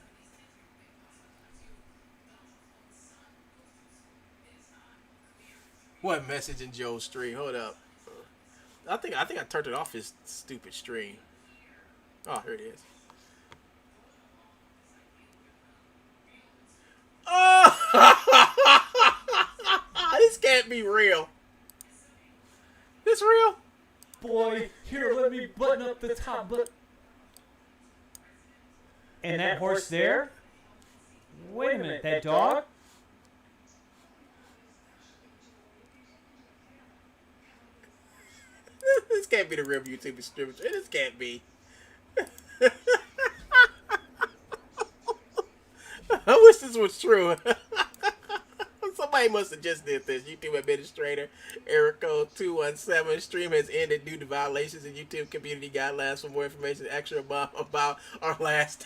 What message in Joe's stream? Hold up. I think I turned it off his stupid stream. Oh, here it is. Oh! This can't be real. This real? Boy, here, let me button up the top button. And that horse there? Wait a minute, that dog? This can't be the real YouTube streamer. This can't be. I wish this was true. Somebody must have just did this. YouTube administrator error code 217. Stream has ended due to violations of YouTube community guidelines. For more information, extra about our last.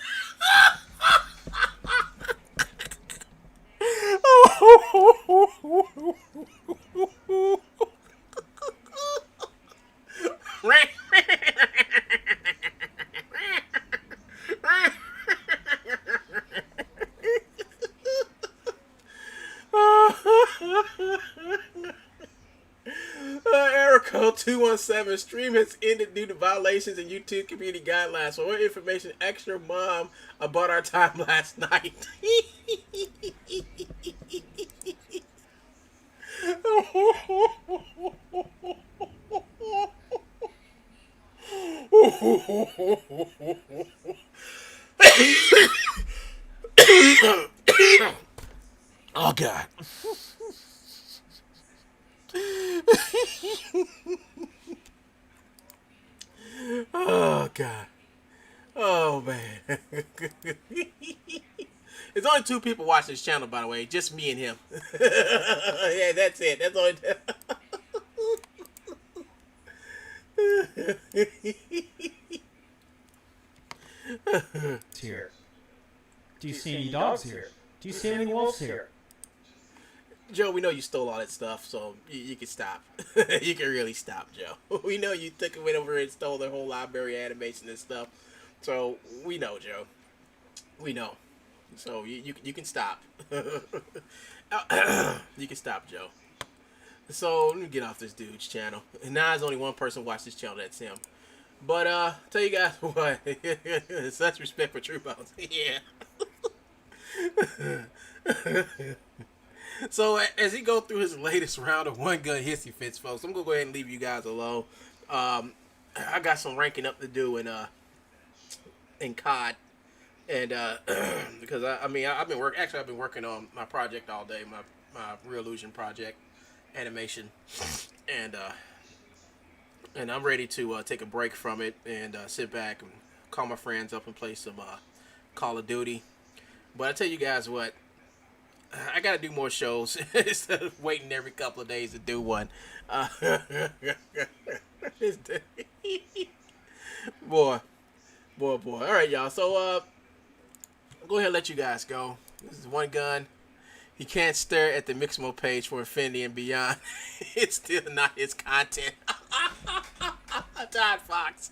Error code 217. Stream has ended due to violations in YouTube community guidelines. For more information, extra mom about our time last night. Oh God. Oh God. Oh man. There's only 2 people watching this channel, by the way. Just me and him. Yeah, that's it. That's only. Here. Do you see any dogs here? Do you see any wolves here? Joe, we know you stole all that stuff, so you can stop. You can really stop, Joe. We know you took it over and stole their whole library animation and stuff. So we know, Joe. We know. So you can stop. You can stop, Joe. So let me get off this dude's channel. And now there's only one person watch this channel. That's him. But tell you guys what. Such respect for Truebones. Yeah. So as he go through his latest round of one gun hissy fits, folks, I'm gonna go ahead and leave you guys alone. I got some ranking up to do in COD, and because I've been working on my project all day, my Real Illusion project, animation, and I'm ready to take a break from it and sit back and call my friends up and play some Call of Duty. But I tell you guys what. I gotta do more shows instead of waiting every couple of days to do one. Boy. All right, y'all. So go ahead and let you guys go. This is one gun. You can't stare at the Mixmo page for Infinity and Beyond. It's still not his content. Todd Fox.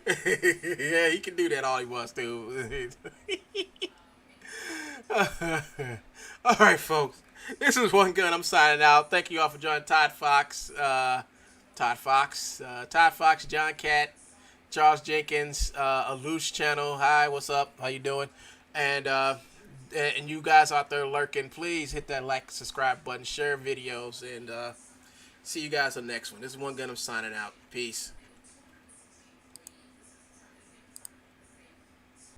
Yeah, he can do that all he wants to. All right, folks. This is One Gun. I'm signing out. Thank you all for joining Todd Fox, John Cat, Charles Jenkins, Alush channel. Hi, what's up? How you doing? And you guys out there lurking, please hit that like, subscribe button, share videos, and see you guys on the next one. This is One Gun. I'm signing out. Peace.